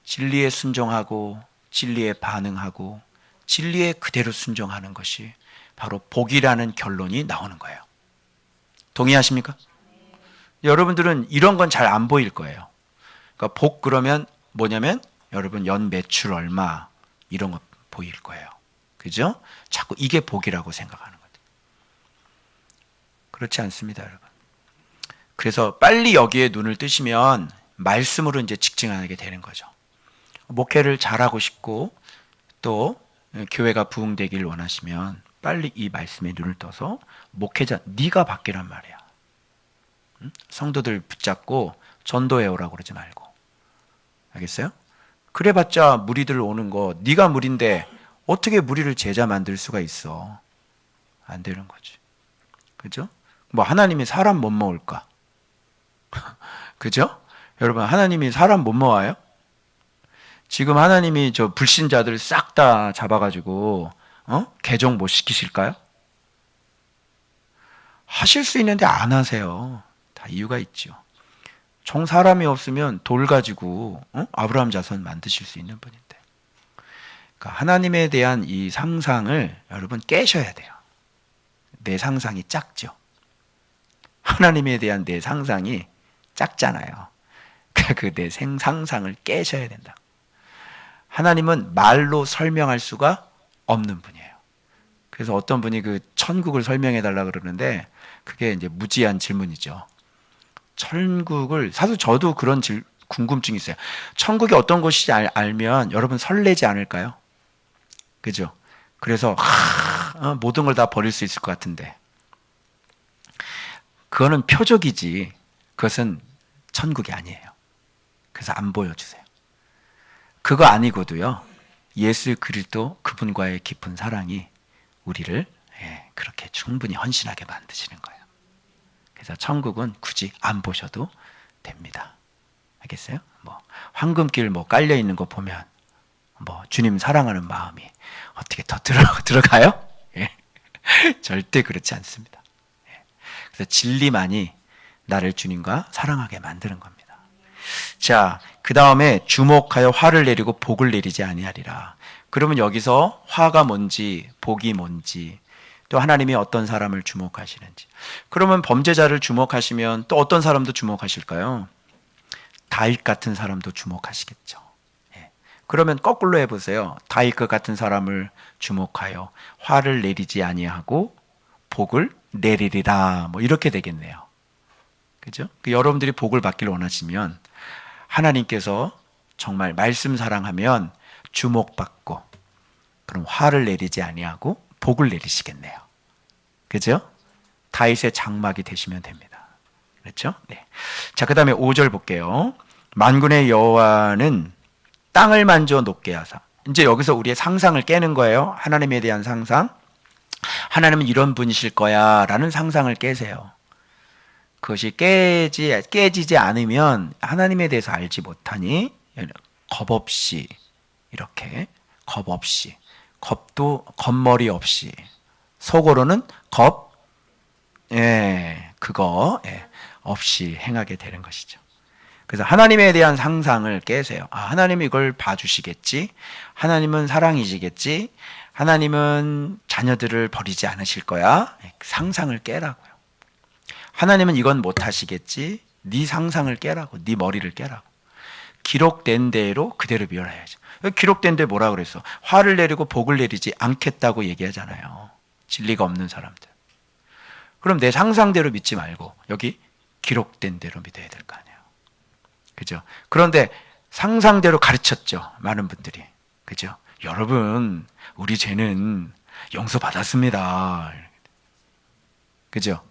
진리에 순종하고 진리에 반응하고 진리에 그대로 순종하는 것이 바로 복이라는 결론이 나오는 거예요. 동의하십니까? 여러분들은 이런 건 잘 안 보일 거예요. 그러니까 복 그러면 뭐냐면 여러분 연 매출 얼마 이런 거 보일 거예요. 그죠? 자꾸 이게 복이라고 생각하는 거죠. 그렇지 않습니다, 여러분. 그래서 빨리 여기에 눈을 뜨시면 말씀으로 이제 직증하게 되는 거죠. 목회를 잘하고 싶고 또 교회가 부흥되길 원하시면 빨리 이 말씀에 눈을 떠서 목회자 네가 바뀌란 말이야. 성도들 붙잡고 전도해 오라고 그러지 말고. 알겠어요? 그래봤자 무리들 오는 거 네가 무리인데 어떻게 무리를 제자 만들 수가 있어? 안 되는 거지. 그죠? 뭐 하나님이 사람 못 모을까? 그죠? 여러분 하나님이 사람 못 모아요? 지금 하나님이 저 불신자들 싹 다 잡아가지고 개종 못 시키실까요? 하실 수 있는데 안 하세요. 다 이유가 있죠. 정 사람이 없으면 돌 가지고 아브라함 자손 만드실 수 있는 분인데. 그러니까 하나님에 대한 이 상상을 여러분 깨셔야 돼요. 내 상상이 작죠. 하나님에 대한 내 상상이 작잖아요. 그 내 상상을 깨셔야 된다. 하나님은 말로 설명할 수가 없는 분이에요. 그래서 어떤 분이 그 천국을 설명해 달라 그러는데 그게 이제 무지한 질문이죠. 천국을 사실 저도 그런 궁금증이 있어요. 천국이 어떤 곳인지 알면 여러분 설레지 않을까요? 그죠? 그래서 모든 걸 다 버릴 수 있을 것 같은데 그거는 표적이지 그것은 천국이 아니에요. 그래서 안 보여주세요. 그거 아니고도요. 예수 그리스도 그분과의 깊은 사랑이 우리를 그렇게 충분히 헌신하게 만드시는 거예요. 그래서 천국은 굳이 안 보셔도 됩니다. 알겠어요? 뭐 황금길 뭐 깔려 있는 거 보면 뭐 주님 사랑하는 마음이 어떻게 더 들어가요? 예. 절대 그렇지 않습니다. 예. 그래서 진리만이 나를 주님과 사랑하게 만드는 겁니다. 자, 그 다음에 주목하여 화를 내리고 복을 내리지 아니하리라. 그러면 여기서 화가 뭔지 복이 뭔지 또 하나님이 어떤 사람을 주목하시는지. 그러면 범죄자를 주목하시면 또 어떤 사람도 주목하실까요? 다윗 같은 사람도 주목하시겠죠. 예. 그러면 거꾸로 해보세요. 다윗 같은 사람을 주목하여 화를 내리지 아니하고 복을 내리리라. 뭐 이렇게 되겠네요. 그죠? 여러분들이 복을 받기를 원하시면 하나님께서 정말 말씀 사랑하면 주목받고 그럼 화를 내리지 아니하고 복을 내리시겠네요. 그죠? 다윗의 장막이 되시면 됩니다. 그렇죠? 네. 자, 그 다음에 5절 볼게요. 만군의 여호와는 땅을 만져 높게 하사. 이제 여기서 우리의 상상을 깨는 거예요. 하나님에 대한 상상. 하나님은 이런 분이실 거야 라는 상상을 깨세요. 그것이 깨지지 않으면 하나님에 대해서 알지 못하니 겁 없이 이렇게 겁 없이 겁도 겁머리 없이 속으로는 그거 없이 행하게 되는 것이죠. 그래서 하나님에 대한 상상을 깨세요. 하나님이 이걸 봐주시겠지. 하나님은 사랑이시겠지. 하나님은 자녀들을 버리지 않으실 거야. 상상을 깨라고요. 하나님은 이건 못하시겠지. 네 상상을 깨라고. 네 머리를 깨라고. 기록된 대로 그대로 멸해야죠. 기록된 데 뭐라 그랬어? 화를 내리고 복을 내리지 않겠다고 얘기하잖아요. 진리가 없는 사람들. 그럼 내 상상대로 믿지 말고 여기 기록된 대로 믿어야 될 거 아니에요. 그죠? 그런데 상상대로 가르쳤죠. 많은 분들이. 그죠? 여러분, 우리 죄는 용서받았습니다. 그죠?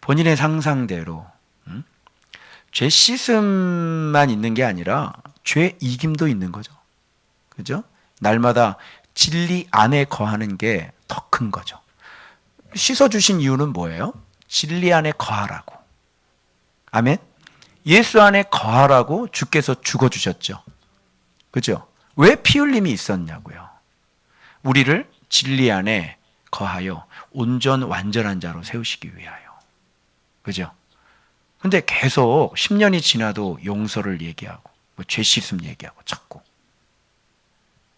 본인의 상상대로 죄 씻음만 있는 게 아니라 죄 이김도 있는 거죠. 그죠? 날마다 진리 안에 거하는 게 더 큰 거죠. 씻어주신 이유는 뭐예요? 진리 안에 거하라고. 아멘? 예수 안에 거하라고 주께서 죽어주셨죠. 그죠? 왜 피 흘림이 있었냐고요. 우리를 진리 안에 거하여 온전 완전한 자로 세우시기 위하여. 그죠? 근데 계속 10년이 지나도 용서를 얘기하고 죄 씻음 얘기하고 자꾸.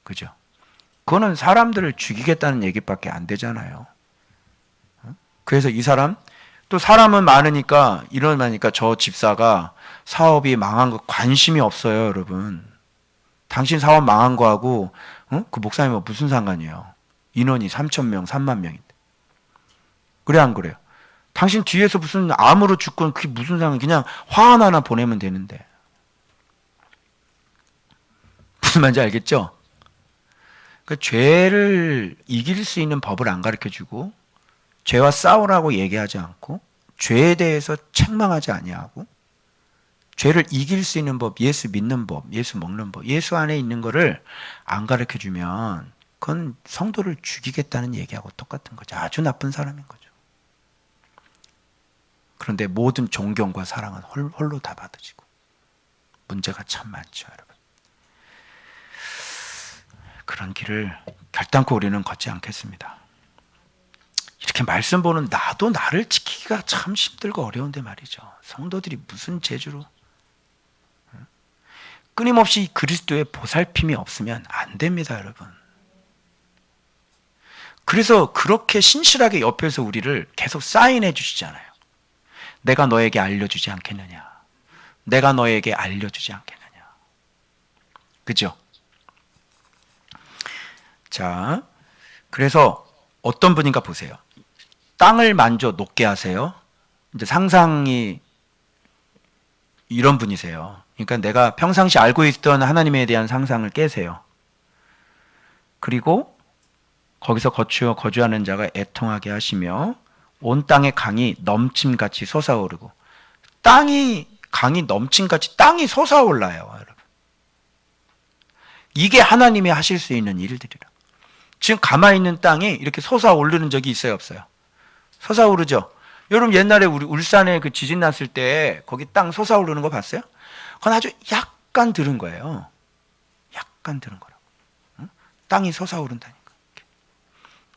그죠? 그거는 사람들을 죽이겠다는 얘기밖에 안 되잖아요. 그래서 이 사람, 또 사람은 많으니까, 일어나니까 저 집사가 사업이 망한 거 관심이 없어요, 여러분. 당신 사업 망한 거하고, 그 목사님은 무슨 상관이에요? 인원이 3,000명, 3만 명인데. 그래, 안 그래요? 당신 뒤에서 무슨 암으로 죽건 그게 무슨 상관, 그냥 화환 하나 보내면 되는데. 무슨 말인지 알겠죠? 그 죄를 이길 수 있는 법을 안 가르쳐 주고, 죄와 싸우라고 얘기하지 않고, 죄에 대해서 책망하지 아니하고, 죄를 이길 수 있는 법, 예수 믿는 법, 예수 먹는 법, 예수 안에 있는 거를 안 가르쳐 주면 그건 성도를 죽이겠다는 얘기하고 똑같은 거죠. 아주 나쁜 사람인 거죠. 그런데 모든 존경과 사랑은 홀로 다 받아지고 문제가 참 많죠, 여러분. 그런 길을 결단코 우리는 걷지 않겠습니다. 이렇게 말씀 보는 나도 나를 지키기가 참 힘들고 어려운데 말이죠. 성도들이 무슨 재주로 끊임없이 그리스도의 보살핌이 없으면 안 됩니다, 여러분. 그래서 그렇게 신실하게 옆에서 우리를 계속 사인해 주시잖아요. 내가 너에게 알려주지 않겠느냐. 내가 너에게 알려주지 않겠느냐. 그죠? 자, 그래서 어떤 분인가 보세요. 땅을 만져 높게 하세요. 이제 상상이 이런 분이세요. 그러니까 내가 평상시 알고 있던 하나님에 대한 상상을 깨세요. 그리고 거기서 거주하는 자가 애통하게 하시며 온 땅의 강이 넘침같이 솟아오르고, 강이 넘침같이 땅이 솟아올라요, 여러분. 이게 하나님이 하실 수 있는 일들이라. 지금 가만히 있는 땅이 이렇게 솟아오르는 적이 있어요, 없어요? 솟아오르죠. 여러분 옛날에 우리 울산에 그 지진 났을 때 거기 땅 솟아오르는 거 봤어요? 그건 아주 약간 들은 거예요. 약간 들은 거라고. 응? 땅이 솟아오른다니까.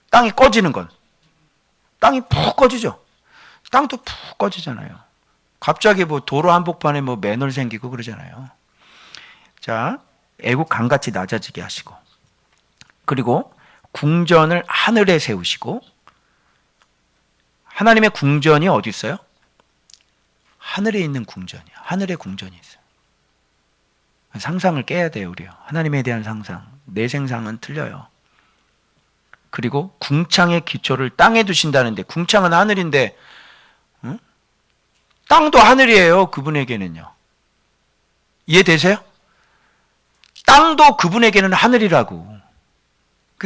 땅이 꺼지는 건. 땅이 푹 꺼지죠. 땅도 푹 꺼지잖아요. 갑자기 뭐 도로 한복판에 뭐 맨홀 생기고 그러잖아요. 자, 애국 강같이 낮아지게 하시고, 그리고 궁전을 하늘에 세우시고, 하나님의 궁전이 어디 있어요? 하늘에 있는 궁전이야. 하늘에 궁전이 있어요. 상상을 깨야 돼요, 우리요. 하나님에 대한 상상. 내 생상은 틀려요. 그리고 궁창의 기초를 땅에 두신다는데, 궁창은 하늘인데, 응? 땅도 하늘이에요, 그분에게는요. 이해되세요? 땅도 그분에게는 하늘이라고.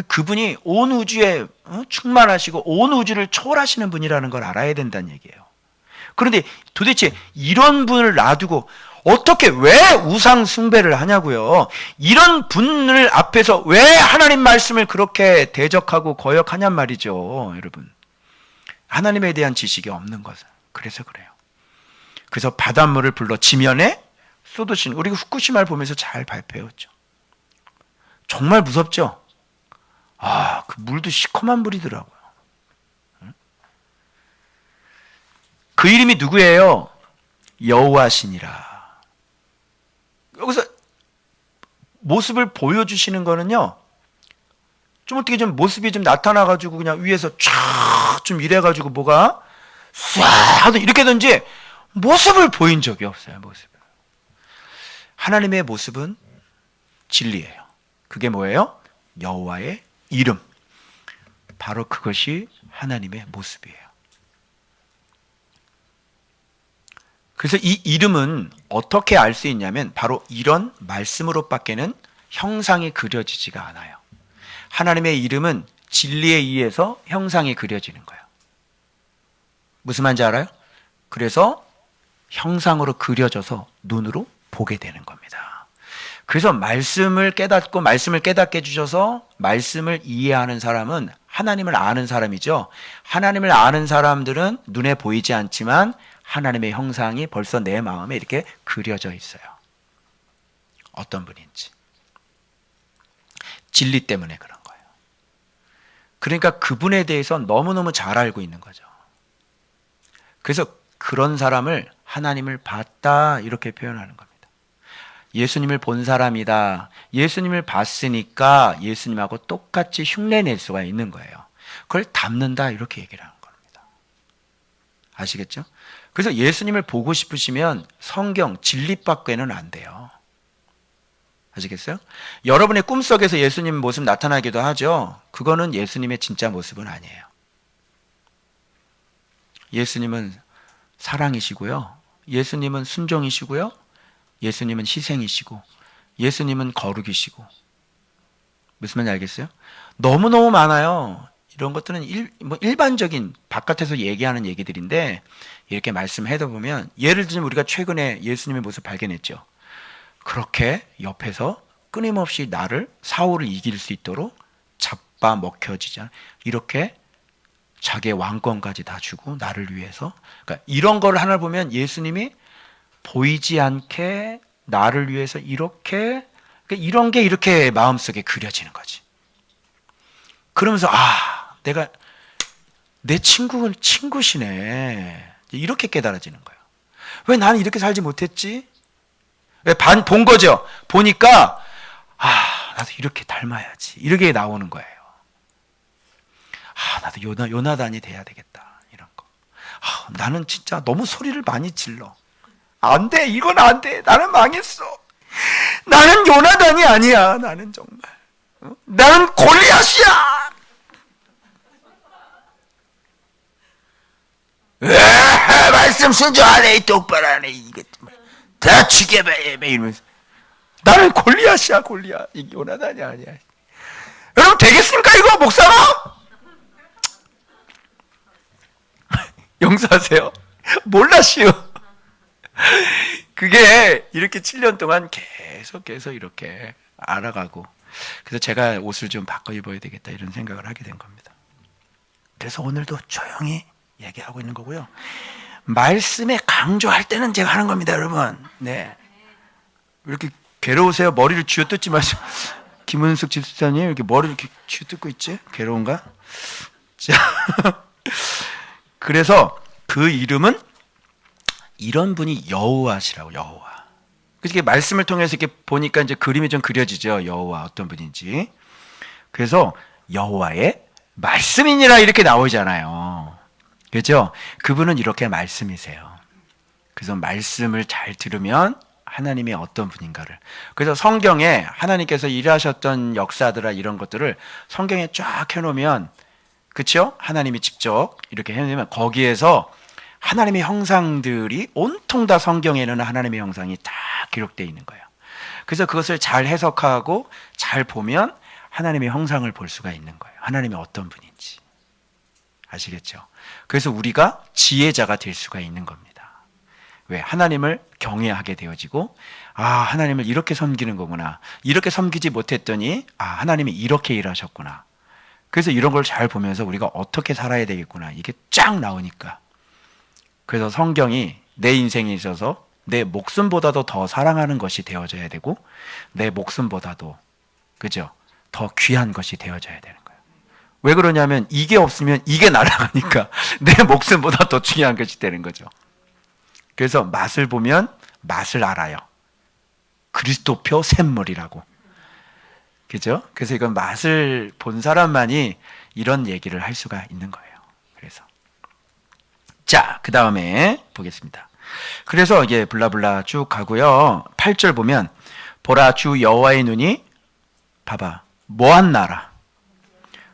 그분이 온 우주에 충만하시고 온 우주를 초월하시는 분이라는 걸 알아야 된다는 얘기예요. 그런데 도대체 이런 분을 놔두고 어떻게 왜 우상 숭배를 하냐고요. 이런 분을 앞에서 왜 하나님 말씀을 그렇게 대적하고 거역하냔 말이죠, 여러분. 하나님에 대한 지식이 없는 것은. 그래서 그래요. 그래서 바닷물을 불러 지면에 쏟으신, 우리가 후쿠시마를 보면서 잘 발표했죠. 정말 무섭죠? 그 물도 시커먼 물이더라고요. 그 이름이 누구예요? 여호와시니라. 여기서 모습을 보여주시는 거는요, 좀 어떻게 좀 모습이 좀 나타나가지고 그냥 위에서 쫙 좀 이래가지고 뭐가 쏴 하든 이렇게든지 모습을 보인 적이 없어요, 모습을. 하나님의 모습은 진리예요. 그게 뭐예요? 여호와의 이름. 바로 그것이 하나님의 모습이에요. 그래서 이 이름은 어떻게 알 수 있냐면 바로 이런 말씀으로밖에는 형상이 그려지지가 않아요. 하나님의 이름은 진리에 의해서 형상이 그려지는 거예요. 무슨 말인지 알아요? 그래서 형상으로 그려져서 눈으로 보게 되는 겁니다. 그래서 말씀을 깨닫고 말씀을 깨닫게 해주셔서 말씀을 이해하는 사람은 하나님을 아는 사람이죠. 하나님을 아는 사람들은 눈에 보이지 않지만 하나님의 형상이 벌써 내 마음에 이렇게 그려져 있어요. 어떤 분인지. 진리 때문에 그런 거예요. 그러니까 그분에 대해서 너무너무 잘 알고 있는 거죠. 그래서 그런 사람을 하나님을 봤다 이렇게 표현하는 겁니다. 예수님을 본 사람이다. 예수님을 봤으니까 예수님하고 똑같이 흉내낼 수가 있는 거예요. 그걸 닮는다 이렇게 얘기를 하는 겁니다. 아시겠죠? 그래서 예수님을 보고 싶으시면 성경 진리밖에는 안 돼요. 아시겠어요? 여러분의 꿈속에서 예수님 모습 나타나기도 하죠. 그거는 예수님의 진짜 모습은 아니에요. 예수님은 사랑이시고요. 예수님은 순종이시고요. 예수님은 희생이시고 예수님은 거룩이시고. 무슨 말인지 알겠어요? 너무너무 많아요. 이런 것들은 일반적인 바깥에서 얘기하는 얘기들인데 이렇게 말씀해다 보면 예를 들면 우리가 최근에 예수님의 모습 발견했죠. 그렇게 옆에서 끊임없이 나를 사울을 이길 수 있도록 잡아먹혀지자 이렇게 자기의 왕권까지 다 주고 나를 위해서 그러니까 이런 걸 하나 보면 예수님이 보이지 않게 나를 위해서 이렇게 그러니까 이런 게 이렇게 마음속에 그려지는 거지. 그러면서 내가 내 친구시네 이렇게 깨달아지는 거예요. 왜 나는 이렇게 살지 못했지? 왜 본 거죠? 보니까 나도 이렇게 닮아야지 이렇게 나오는 거예요. 나도 요나단이 돼야 되겠다 이런 거. 나는 진짜 너무 소리를 많이 질러. 안 돼, 이건 안 돼. 나는 망했어. 나는 요나단이 아니야. 나는 정말 나는 골리앗이야. 말씀 순종하네 똑바로 하네 이거 다 죽여봐 이러면서 나는 골리앗이야 골리앗 이게 요나단이 아니야. 여러분 되겠습니까 이거 목사가? 용서하세요. 몰랐시오. 그게 이렇게 7년 동안 계속 이렇게 알아가고 그래서 제가 옷을 좀 바꿔 입어야 되겠다 이런 생각을 하게 된 겁니다. 그래서 오늘도 조용히 얘기하고 있는 거고요. 말씀에 강조할 때는 제가 하는 겁니다, 여러분. 네. 이렇게 괴로우세요? 머리를 쥐어뜯지 마시고. 김은숙 집사님 이렇게 머리를 이렇게 쥐어뜯고 있지? 괴로운가? 자, 그래서 그 이름은 이런 분이 여호와시라고 여호와. 그래서 말씀을 통해서 이렇게 보니까 이제 그림이 좀 그려지죠. 여호와 어떤 분인지. 그래서 여호와의 말씀이니라 이렇게 나오잖아요. 그렇죠? 그분은 이렇게 말씀이세요. 그래서 말씀을 잘 들으면 하나님이 어떤 분인가를. 그래서 성경에 하나님께서 일하셨던 역사들아 이런 것들을 성경에 쫙 해놓으면 그렇죠? 하나님이 직접 이렇게 해놓으면 거기에서 하나님의 형상들이 온통 다 성경에는 하나님의 형상이 다 기록되어 있는 거예요. 그래서 그것을 잘 해석하고 잘 보면 하나님의 형상을 볼 수가 있는 거예요. 하나님이 어떤 분인지. 아시겠죠? 그래서 우리가 지혜자가 될 수가 있는 겁니다. 왜? 하나님을 경외하게 되어지고 하나님을 이렇게 섬기는 거구나. 이렇게 섬기지 못했더니 하나님이 이렇게 일하셨구나. 그래서 이런 걸 잘 보면서 우리가 어떻게 살아야 되겠구나. 이게 쫙 나오니까. 그래서 성경이 내 인생에 있어서 내 목숨보다도 더 사랑하는 것이 되어져야 되고 내 목숨보다도 그죠? 더 귀한 것이 되어져야 되는 거예요. 왜 그러냐면 이게 없으면 이게 날아가니까 내 목숨보다 더 중요한 것이 되는 거죠. 그래서 맛을 보면 맛을 알아요. 그리스도표 샘물이라고. 그죠? 그래서 이건 맛을 본 사람만이 이런 얘기를 할 수가 있는 거예요. 그래서 자, 그 다음에 보겠습니다. 그래서 이게 블라블라 쭉 가고요. 8절 보면 보라 주 여호와의 눈이 봐봐 뭐한 나라.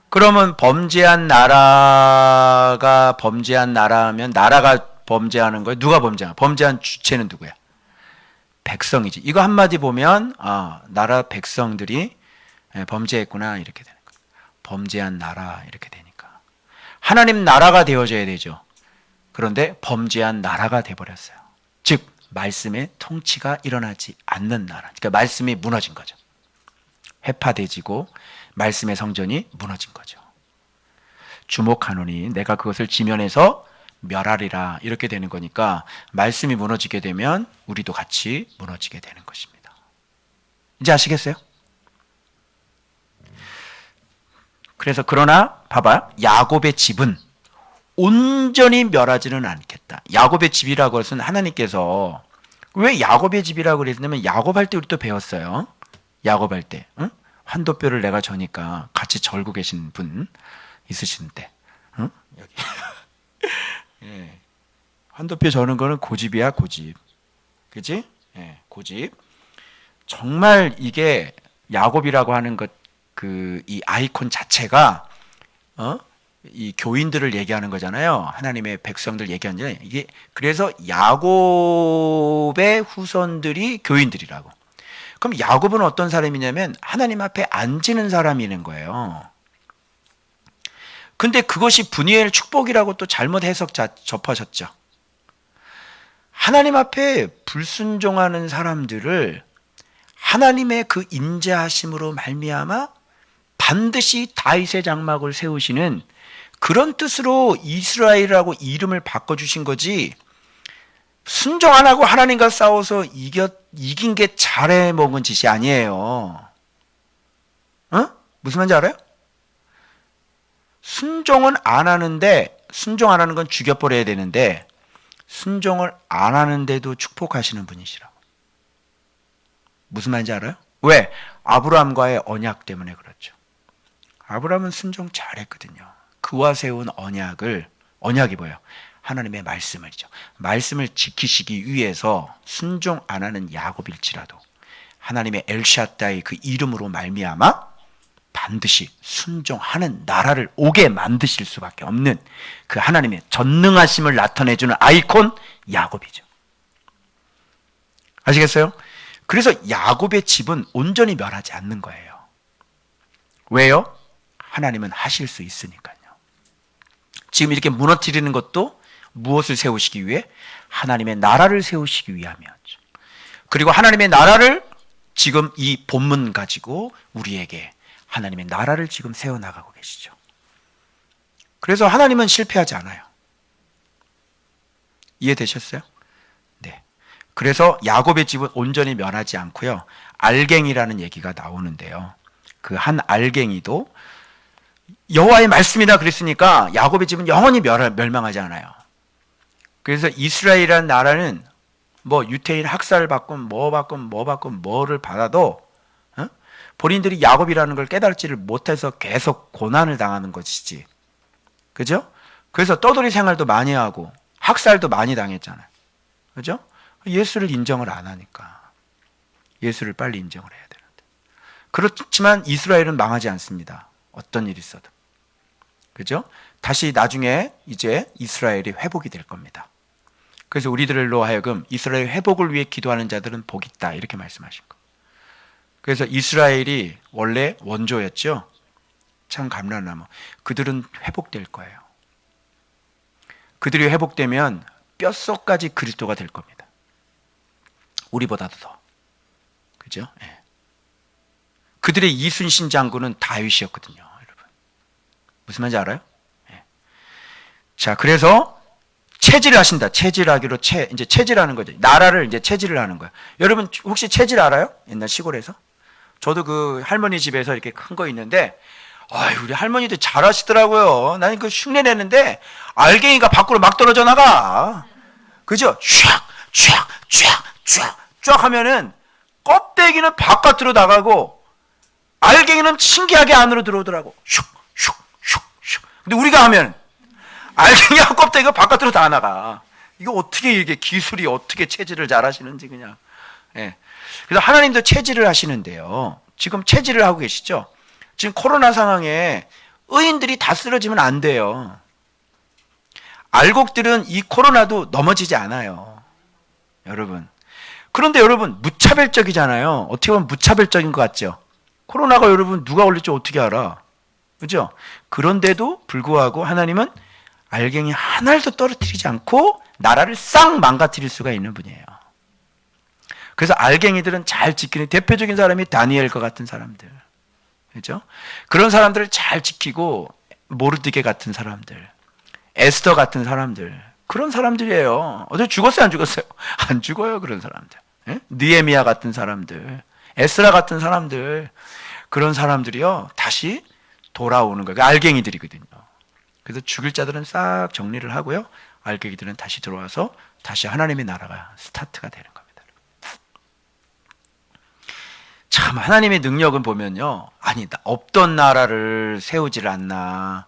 그러면 범죄한 나라가 범죄한 나라면 나라가 범죄하는 거예요. 누가 범죄한? 범죄한 주체는 누구야? 백성이지. 이거 한마디 보면 나라 백성들이 범죄했구나 이렇게 되는 거예요. 범죄한 나라 이렇게 되니까 하나님 나라가 되어져야 되죠. 그런데 범죄한 나라가 돼버렸어요. 즉 말씀의 통치가 일어나지 않는 나라. 그러니까 말씀이 무너진 거죠. 회파되지고 말씀의 성전이 무너진 거죠. 주목하노니 내가 그것을 지면에서 멸하리라 이렇게 되는 거니까 말씀이 무너지게 되면 우리도 같이 무너지게 되는 것입니다. 이제 아시겠어요? 그래서 그러나 봐봐 야곱의 집은 온전히 멸하지는 않겠다. 야곱의 집이라고 해서는 하나님께서 왜 야곱의 집이라고 그랬냐면 야곱할 때 우리 또 배웠어요. 야곱할 때 응? 환도뼈를 내가 저니까 같이 절고 계신 분 있으신데 응? 여기 예. 환도뼈 저는 거는 고집이야 고집. 그지? 예, 고집. 정말 이게 야곱이라고 하는 것 그 이 아이콘 자체가 이 교인들을 얘기하는 거잖아요. 하나님의 백성들 얘기하는 이게 그래서 야곱의 후손들이 교인들이라고. 그럼 야곱은 어떤 사람이냐면 하나님 앞에 앉는 사람이는 거예요. 근데 그것이 분이엘 축복이라고 또 잘못 해석 접하셨죠. 하나님 앞에 불순종하는 사람들을 하나님의 그 인자하심으로 말미암아 반드시 다윗의 장막을 세우시는 그런 뜻으로 이스라엘이라고 이름을 바꿔주신 거지, 순종 안 하고 하나님과 싸워서 이긴 게 잘해 먹은 짓이 아니에요. 무슨 말인지 알아요? 순종은 안 하는데, 순종 안 하는 건 죽여버려야 되는데 순종을 안 하는데도 축복하시는 분이시라고. 무슨 말인지 알아요? 왜? 아브라함과의 언약 때문에 그렇죠. 아브라함은 순종 잘했거든요. 그와 세운 언약이 뭐예요? 하나님의 말씀을죠. 말씀을 지키시기 위해서 순종 안 하는 야곱일지라도 하나님의 엘샤다이 그 이름으로 말미암아 반드시 순종하는 나라를 오게 만드실 수밖에 없는 그 하나님의 전능하심을 나타내주는 아이콘 야곱이죠. 아시겠어요? 그래서 야곱의 집은 온전히 멸하지 않는 거예요. 왜요? 하나님은 하실 수 있으니까요. 지금 이렇게 무너뜨리는 것도 무엇을 세우시기 위해? 하나님의 나라를 세우시기 위함이었죠. 그리고 하나님의 나라를 지금 이 본문 가지고 우리에게 하나님의 나라를 지금 세워나가고 계시죠. 그래서 하나님은 실패하지 않아요. 이해되셨어요? 네. 그래서 야곱의 집은 온전히 멸하지 않고요. 알갱이라는 얘기가 나오는데요. 그 한 알갱이도 여호와의 말씀이다 그랬으니까 야곱의 집은 영원히 멸망하지 않아요. 그래서 이스라엘이라는 나라는 뭐 유태인 학살 받건 뭐를 받아도 본인들이 야곱이라는 걸 깨달지를 못해서 계속 고난을 당하는 것이지. 그죠? 그래서 떠돌이 생활도 많이 하고 학살도 많이 당했잖아요. 그죠? 예수를 인정을 안 하니까. 예수를 빨리 인정을 해야 되는데. 그렇지만 이스라엘은 망하지 않습니다. 어떤 일이 있어도. 그죠? 다시 나중에 이제 이스라엘이 회복이 될 겁니다. 그래서 우리들로 하여금 이스라엘 회복을 위해 기도하는 자들은 복이 있다. 이렇게 말씀하신 거. 그래서 이스라엘이 원래 원조였죠. 참 감람나무. 그들은 회복될 거예요. 그들이 회복되면 뼛속까지 그리스도가 될 겁니다. 우리보다도 더. 그죠? 예. 그들의 이순신 장군은 다윗이었거든요, 여러분. 무슨 말인지 알아요? 예. 자, 그래서 체질을 하신다. 체질하기로 이제 체질하는 거죠. 나라를 이제 체질을 하는 거예요. 여러분 혹시 체질 알아요? 옛날 시골에서? 저도 그 할머니 집에서 이렇게 큰 거 있는데, 우리 할머니도 잘 하시더라고요. 나는 그 흉내 내는데 알갱이가 밖으로 막 떨어져 나가. 그죠? 쫙 하면은 껍데기는 바깥으로 나가고 알갱이는 신기하게 안으로 들어오더라고. 슉. 근데 우리가 하면 알갱이하고 껍데기가 바깥으로 다 나가. 이거 어떻게 이게 기술이 어떻게 체질을 잘 하시는지 그냥. 예. 그래서 하나님도 체질을 하시는데요. 지금 체질을 하고 계시죠? 지금 코로나 상황에 의인들이 다 쓰러지면 안 돼요. 알곡들은 이 코로나도 넘어지지 않아요. 여러분. 그런데 여러분 무차별적이잖아요. 어떻게 보면 무차별적인 것 같죠? 코로나가 여러분 누가 걸릴지 어떻게 알아? 그죠? 그런데도 불구하고 하나님은 알갱이 하나도 떨어뜨리지 않고 나라를 싹 망가뜨릴 수가 있는 분이에요. 그래서 알갱이들은 잘 지키는 대표적인 사람이 다니엘과 같은 사람들. 그죠? 그런 사람들을 잘 지키고 모르드게 같은 사람들, 에스더 같은 사람들, 그런 사람들이에요. 어제 죽었어요, 안 죽었어요? 안 죽어요, 그런 사람들. 예? 느헤미야 같은 사람들, 에스라 같은 사람들, 그런 사람들이요 다시 돌아오는 거예요. 알갱이들이거든요. 그래서 죽일 자들은 싹 정리를 하고요, 알갱이들은 다시 들어와서 다시 하나님의 나라가 스타트가 되는 겁니다. 참 하나님의 능력은 보면요. 아니, 없던 나라를 세우질 않나.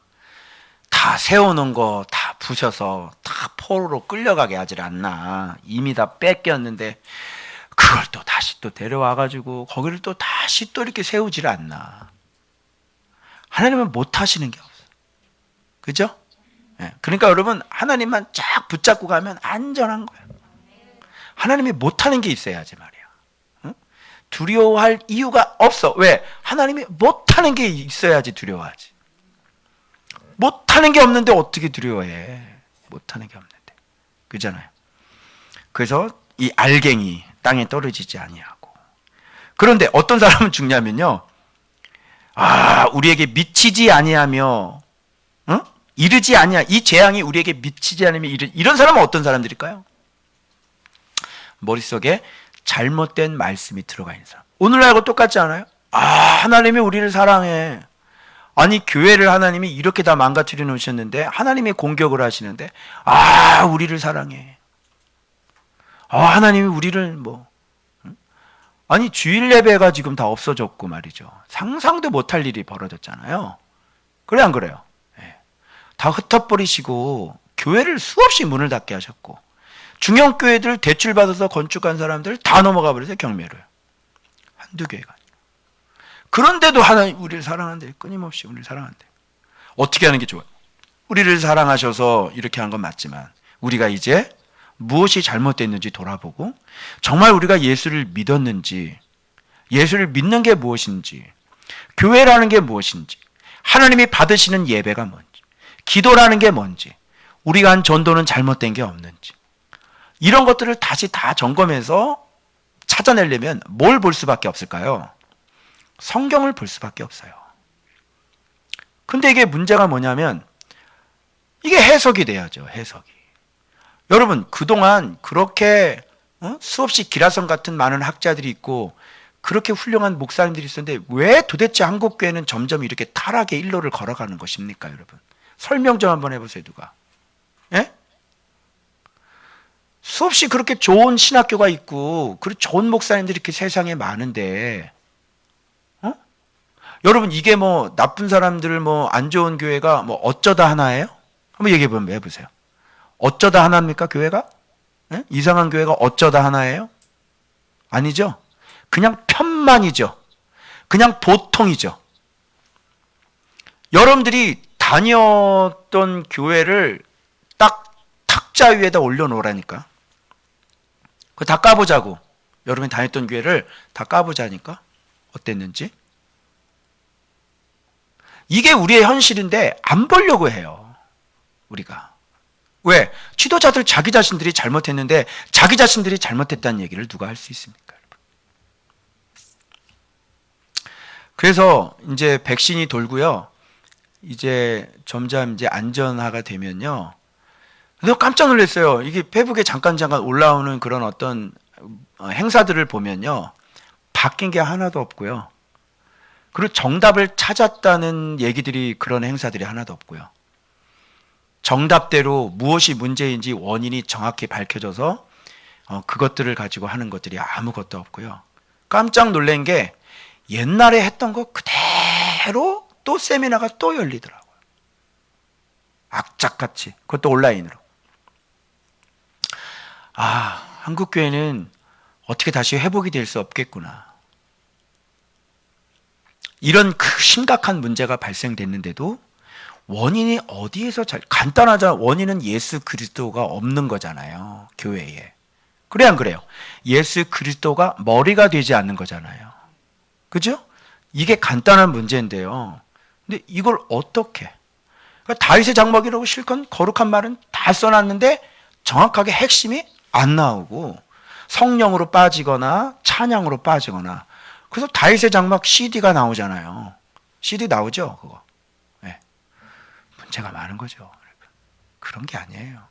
다 세우는 거 다 부셔서 다 포로로 끌려가게 하질 않나. 이미 다 뺏겼는데 그걸 또 다시 또 데려와가지고 거기를 또 다시 또 이렇게 세우질 않나. 하나님은 못 하시는 게 없어요. 그죠? 예. 그러니까 여러분, 하나님만 쫙 붙잡고 가면 안전한 거예요. 하나님이 못하는 게 있어야지 말이야. 응? 두려워할 이유가 없어. 왜? 하나님이 못하는 게 있어야지 두려워하지. 못하는 게 없는데 어떻게 두려워해? 못하는 게 없는데. 그잖아요. 그래서 이 알갱이 땅에 떨어지지 아니하고. 그런데 어떤 사람은 죽냐면요. 우리에게 미치지 아니하며, 응? 이르지 아니하. 이 재앙이 우리에게 미치지 않으면 이런 사람은 어떤 사람들일까요? 머릿속에 잘못된 말씀이 들어가 있는 사람. 오늘날과 똑같지 않아요? 하나님이 우리를 사랑해. 아니, 교회를 하나님이 이렇게 다 망가뜨려 놓으셨는데 하나님이 공격을 하시는데 우리를 사랑해. 하나님이 우리를 아니, 주일 예배가 지금 다 없어졌고 말이죠. 상상도 못할 일이 벌어졌잖아요. 그래 안 그래요? 네. 다 흩어버리시고 교회를 수없이 문을 닫게 하셨고 중형교회들 대출받아서 건축한 사람들 다 넘어가 버려서 경매로. 한두 교회가. 그런데도 하나님 우리를 사랑한대. 끊임없이 우리를 사랑한대. 어떻게 하는 게 좋아요? 우리를 사랑하셔서 이렇게 한 건 맞지만 우리가 이제 무엇이 잘못됐는지 돌아보고 정말 우리가 예수를 믿었는지, 예수를 믿는 게 무엇인지, 교회라는 게 무엇인지, 하나님이 받으시는 예배가 뭔지, 기도라는 게 뭔지, 우리가 한 전도는 잘못된 게 없는지, 이런 것들을 다시 다 점검해서 찾아내려면 뭘 볼 수밖에 없을까요? 성경을 볼 수밖에 없어요. 근데 이게 문제가 뭐냐면 이게 해석이 돼야죠. 해석이. 여러분, 그동안 그렇게 수없이 기라성 같은 많은 학자들이 있고 그렇게 훌륭한 목사님들이 있었는데 왜 도대체 한국교회는 점점 이렇게 타락의 일로를 걸어가는 것입니까, 여러분? 설명 좀 한번 해보세요, 누가. 예? 수없이 그렇게 좋은 신학교가 있고 그리고 좋은 목사님들이 이렇게 세상에 많은데 여러분, 이게 나쁜 사람들 안 좋은 교회가 어쩌다 하나예요? 한번 얘기해 보세요. 어쩌다 하나입니까, 교회가? 네? 이상한 교회가 어쩌다 하나예요? 아니죠. 그냥 편만이죠. 그냥 보통이죠. 여러분들이 다녔던 교회를 딱 탁자 위에다 올려놓으라니까. 그거 다 까보자고. 여러분이 다녔던 교회를 다 까보자니까. 어땠는지. 이게 우리의 현실인데 안 보려고 해요. 우리가. 왜? 지도자들 자기 자신들이 잘못했는데 자기 자신들이 잘못했다는 얘기를 누가 할 수 있습니까? 그래서 이제 백신이 돌고요. 이제 점점 이제 안전화가 되면요. 근데 깜짝 놀랐어요. 이게 페북에 잠깐 올라오는 그런 어떤 행사들을 보면요. 바뀐 게 하나도 없고요. 그리고 정답을 찾았다는 얘기들이 그런 행사들이 하나도 없고요. 정답대로 무엇이 문제인지 원인이 정확히 밝혀져서 그것들을 가지고 하는 것들이 아무것도 없고요. 깜짝 놀란 게 옛날에 했던 거 그대로 또 세미나가 또 열리더라고요. 악착같이. 그것도 온라인으로. 한국교회는 어떻게 다시 회복이 될 수 없겠구나. 이런 심각한 문제가 발생됐는데도 원인이 어디에서 간단하잖아. 원인은 예수 그리스도가 없는 거잖아요. 교회에. 그래 안 그래요? 예수 그리스도가 머리가 되지 않는 거잖아요. 그죠? 이게 간단한 문제인데요. 근데 이걸 어떻게? 그러니까 다윗의 장막이라고 실컷 거룩한 말은 다 써놨는데 정확하게 핵심이 안 나오고 성령으로 빠지거나 찬양으로 빠지거나 그래서 다윗의 장막 CD가 나오잖아요. CD 나오죠, 그거. 네. 문제가 많은 거죠. 그런 게 아니에요.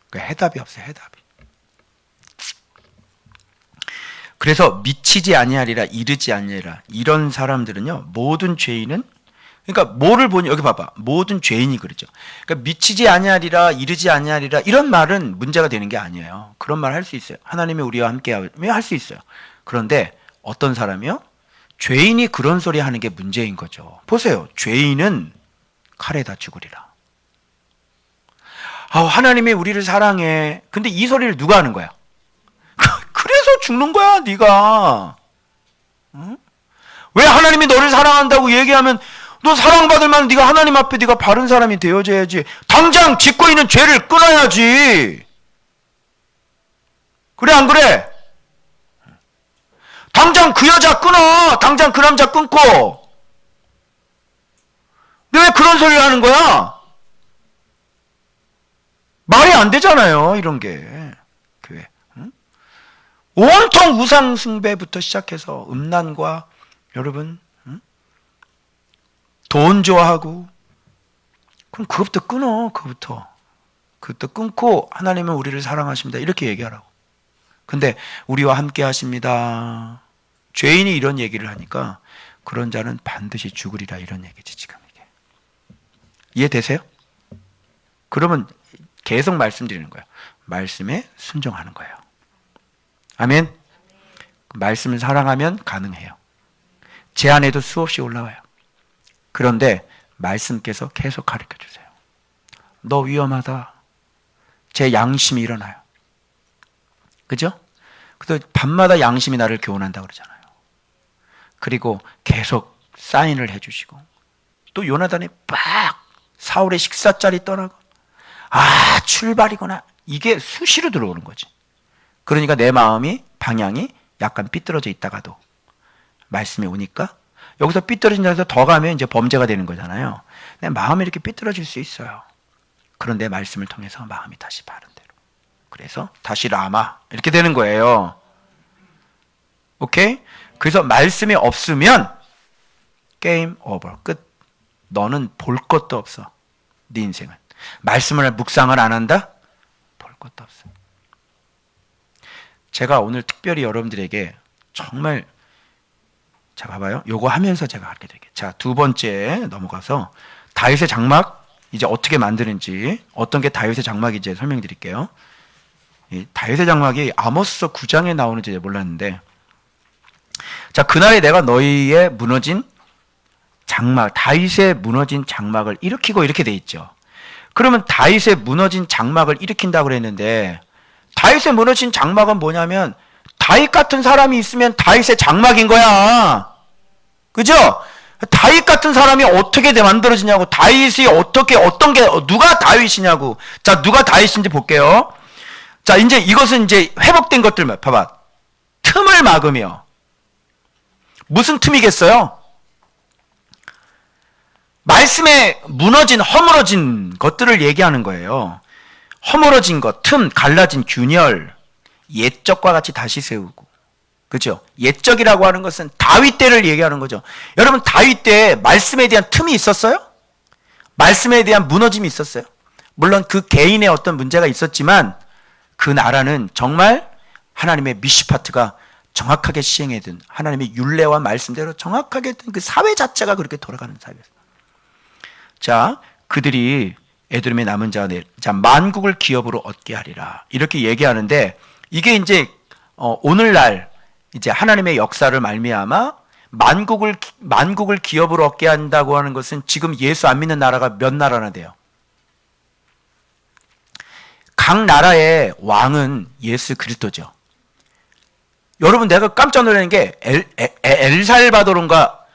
그러니까 해답이 없어요, 해답이. 그래서 미치지 아니하리라, 이르지 아니하리라. 이런 사람들은요, 모든 죄인은, 그러니까 뭐를 보니, 여기 봐봐. 모든 죄인이 그러죠. 그러니까 미치지 아니하리라, 이르지 아니하리라. 이런 말은 문제가 되는 게 아니에요. 그런 말 할 수 있어요. 하나님이 우리와 함께 하면 할 수 있어요. 그런데 어떤 사람이요? 죄인이 그런 소리 하는 게 문제인 거죠. 보세요. 죄인은 칼에다 죽으리라. 하나님이 우리를 사랑해. 근데 이 소리를 누가 하는 거야? 그래서 죽는 거야, 네가. 응? 왜 하나님이 너를 사랑한다고 얘기하면 너 사랑받을 만한 네가 하나님 앞에 네가 바른 사람이 되어져야지. 당장 짓고 있는 죄를 끊어야지. 그래 안 그래? 당장 그 여자 끊어. 당장 그 남자 끊고. 근데 왜 그런 소리를 하는 거야? 말이 안 되잖아요, 이런 게. 교회. 응? 온통 우상 숭배부터 시작해서 음란과 여러분, 응? 돈 좋아하고. 그럼 그것부터 끊어. 그것부터 끊고 하나님은 우리를 사랑하십니다. 이렇게 얘기하라고. 근데 우리와 함께 하십니다. 죄인이 이런 얘기를 하니까 그런 자는 반드시 죽으리라, 이런 얘기지 지금 이게. 이해되세요? 그러면 계속 말씀드리는 거예요. 말씀에 순종하는 거예요. 아멘. 말씀을 사랑하면 가능해요. 제 안에도 수없이 올라와요. 그런데 말씀께서 계속 가르쳐 주세요. 너 위험하다. 제 양심이 일어나요. 그죠? 그래서 밤마다 양심이 나를 교훈한다고 그러잖아요. 그리고 계속 사인을 해주시고, 또 요나단이 빡 사울의 식사 자리 떠나고, 출발이구나. 이게 수시로 들어오는 거지. 그러니까 내 마음이 방향이 약간 삐뚤어져 있다가도 말씀이 오니까, 여기서 삐뚤어진 데서 더 가면 이제 범죄가 되는 거잖아요. 내 마음이 이렇게 삐뚤어질 수 있어요. 그런데 말씀을 통해서 마음이 다시 바른 대로. 그래서 다시 라마 이렇게 되는 거예요. 오케이? 그래서 말씀이 없으면 게임 오버, 끝. 너는 볼 것도 없어. 네 인생은. 말씀을 묵상을 안 한다? 볼 것도 없어. 제가 오늘 특별히 여러분들에게 정말, 자 봐봐요. 요거 하면서 제가 가르쳐 드릴게요. 자, 두 번째 넘어가서 다윗의 장막 이제 어떻게 만드는지, 어떤 게 다윗의 장막인지 설명드릴게요. 이 다윗의 장막이 아모스서 9장에 나오는지 몰랐는데, 자, 그날에 내가 너희의 무너진 장막, 다윗의 무너진 장막을 일으키고, 이렇게 돼 있죠. 그러면 다윗의 무너진 장막을 일으킨다고 그랬는데, 다윗의 무너진 장막은 뭐냐면 다윗 같은 사람이 있으면 다윗의 장막인 거야. 그죠? 다윗 같은 사람이 어떻게 만들어지냐고. 다윗이 어떻게, 어떤 게, 누가 다윗이냐고. 자, 누가 다윗인지 볼게요. 자, 이제 이것은 이제 회복된 것들만 봐봐. 틈을 막으며. 무슨 틈이겠어요? 말씀에 무너진, 허물어진 것들을 얘기하는 거예요. 허물어진 것, 틈, 갈라진 균열, 옛적과 같이 다시 세우고. 그죠? 옛적이라고 하는 것은 다윗 때를 얘기하는 거죠. 여러분, 다윗 때 말씀에 대한 틈이 있었어요? 말씀에 대한 무너짐이 있었어요? 물론 그 개인의 어떤 문제가 있었지만 그 나라는 정말 하나님의 미시파트가 정확하게 시행해둔, 하나님의 율례와 말씀대로 정확하게 했던 그 사회 자체가 그렇게 돌아가는 사회였어요. 자, 그들이 에돔의 남은 자 만국을 기업으로 얻게 하리라, 이렇게 얘기하는데, 이게 이제 오늘날 이제 하나님의 역사를 말미암아 만국을 기업으로 얻게 한다고 하는 것은 지금 예수 안 믿는 나라가 몇 나라나 돼요? 각 나라의 왕은 예수 그리스도죠. 여러분, 내가 깜짝 놀라는 게 엘살바도르인가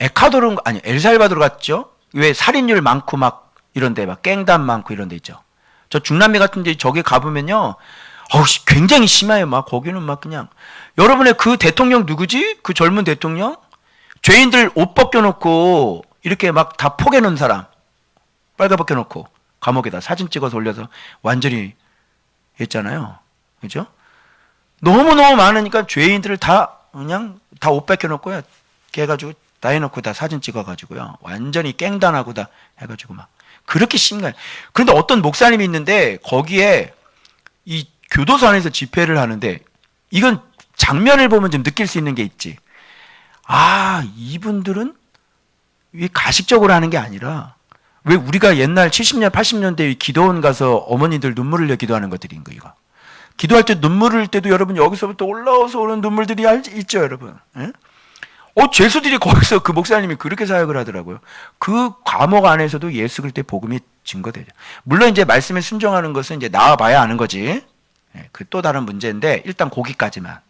에콰도르인가, 아니 엘살바도르 같죠? 왜 살인율 많고 막 이런데 막 깽단 많고 이런데 있죠. 저 중남미 같은 데 저기 가보면요, 굉장히 심해요. 막 거기는 막 그냥, 여러분의 그 대통령 누구지? 그 젊은 대통령? 죄인들 옷 벗겨놓고 이렇게 막 다 포개놓은 사람, 빨가벗겨놓고 감옥에다 사진 찍어서 올려서 완전히 했잖아요. 그죠? 너무너무 많으니까 죄인들을 다 그냥 다 옷 벗겨놓고요, 해가지고 다 해놓고 다 사진 찍어가지고요, 완전히 깽단하고 다 해가지고 막 그렇게 심각해요. 그런데 어떤 목사님이 있는데 거기에 이 교도소 안에서 집회를 하는데, 이건 장면을 보면 좀 느낄 수 있는 게 있지. 이분들은 왜 가식적으로 하는 게 아니라, 왜 우리가 옛날 70년 80년대 기도원 가서 어머니들 눈물 흘려 기도하는 것들인 거예요. 기도할 때 눈물 흘릴 때도 여러분 여기서부터 올라와서 오는 눈물들이 있죠, 여러분. 예? 죄수들이 거기서 그 목사님이 그렇게 사역을 하더라고요. 그 과목 안에서도 예수 그리스도의 복음이 증거되죠. 물론 이제 말씀에 순종하는 것은 이제 나와봐야 아는 거지. 예, 그 또 다른 문제인데 일단 거기까지만.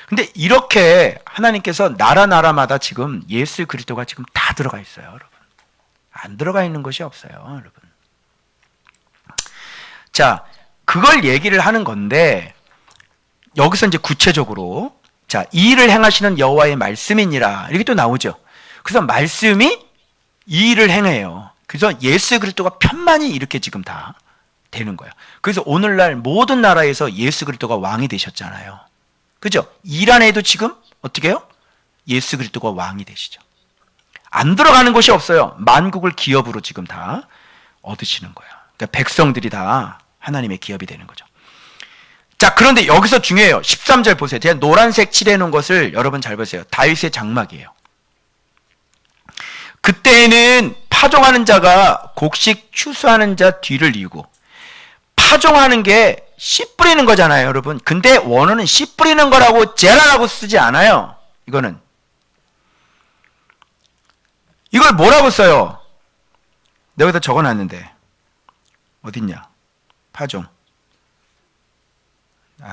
근데 이렇게 하나님께서 나라마다 지금 예수 그리스도가 지금 다 들어가 있어요, 여러분. 안 들어가 있는 것이 없어요, 여러분. 자, 그걸 얘기를 하는 건데 여기서 이제 구체적으로 자, 이 일을 행하시는 여호와의 말씀이니라 이렇게 또 나오죠. 그래서 말씀이 이 일을 행해요. 그래서 예수 그리스도가 편만이 이렇게 지금 다 되는 거예요. 그래서 오늘날 모든 나라에서 예수 그리스도가 왕이 되셨잖아요. 그죠? 이란에도 지금 어떻게 해요? 예수 그리스도가 왕이 되시죠. 안 들어가는 것이 없어요. 만국을 기업으로 지금 다 얻으시는 거예요. 그러니까 백성들이 다 하나님의 기업이 되는 거죠. 자, 그런데 여기서 중요해요. 13절 보세요. 제가 노란색 칠해 놓은 것을 여러분 잘 보세요. 다윗의 장막이에요. 그때에는 파종하는 자가 곡식 추수하는 자 뒤를 이고, 파종하는 게 씨 뿌리는 거잖아요, 여러분. 근데 원어는 씨 뿌리는 거라고 제라라고 쓰지 않아요. 이거는. 이걸 뭐라고 써요? 내가 여기다 적어놨는데 어딨냐? 파종.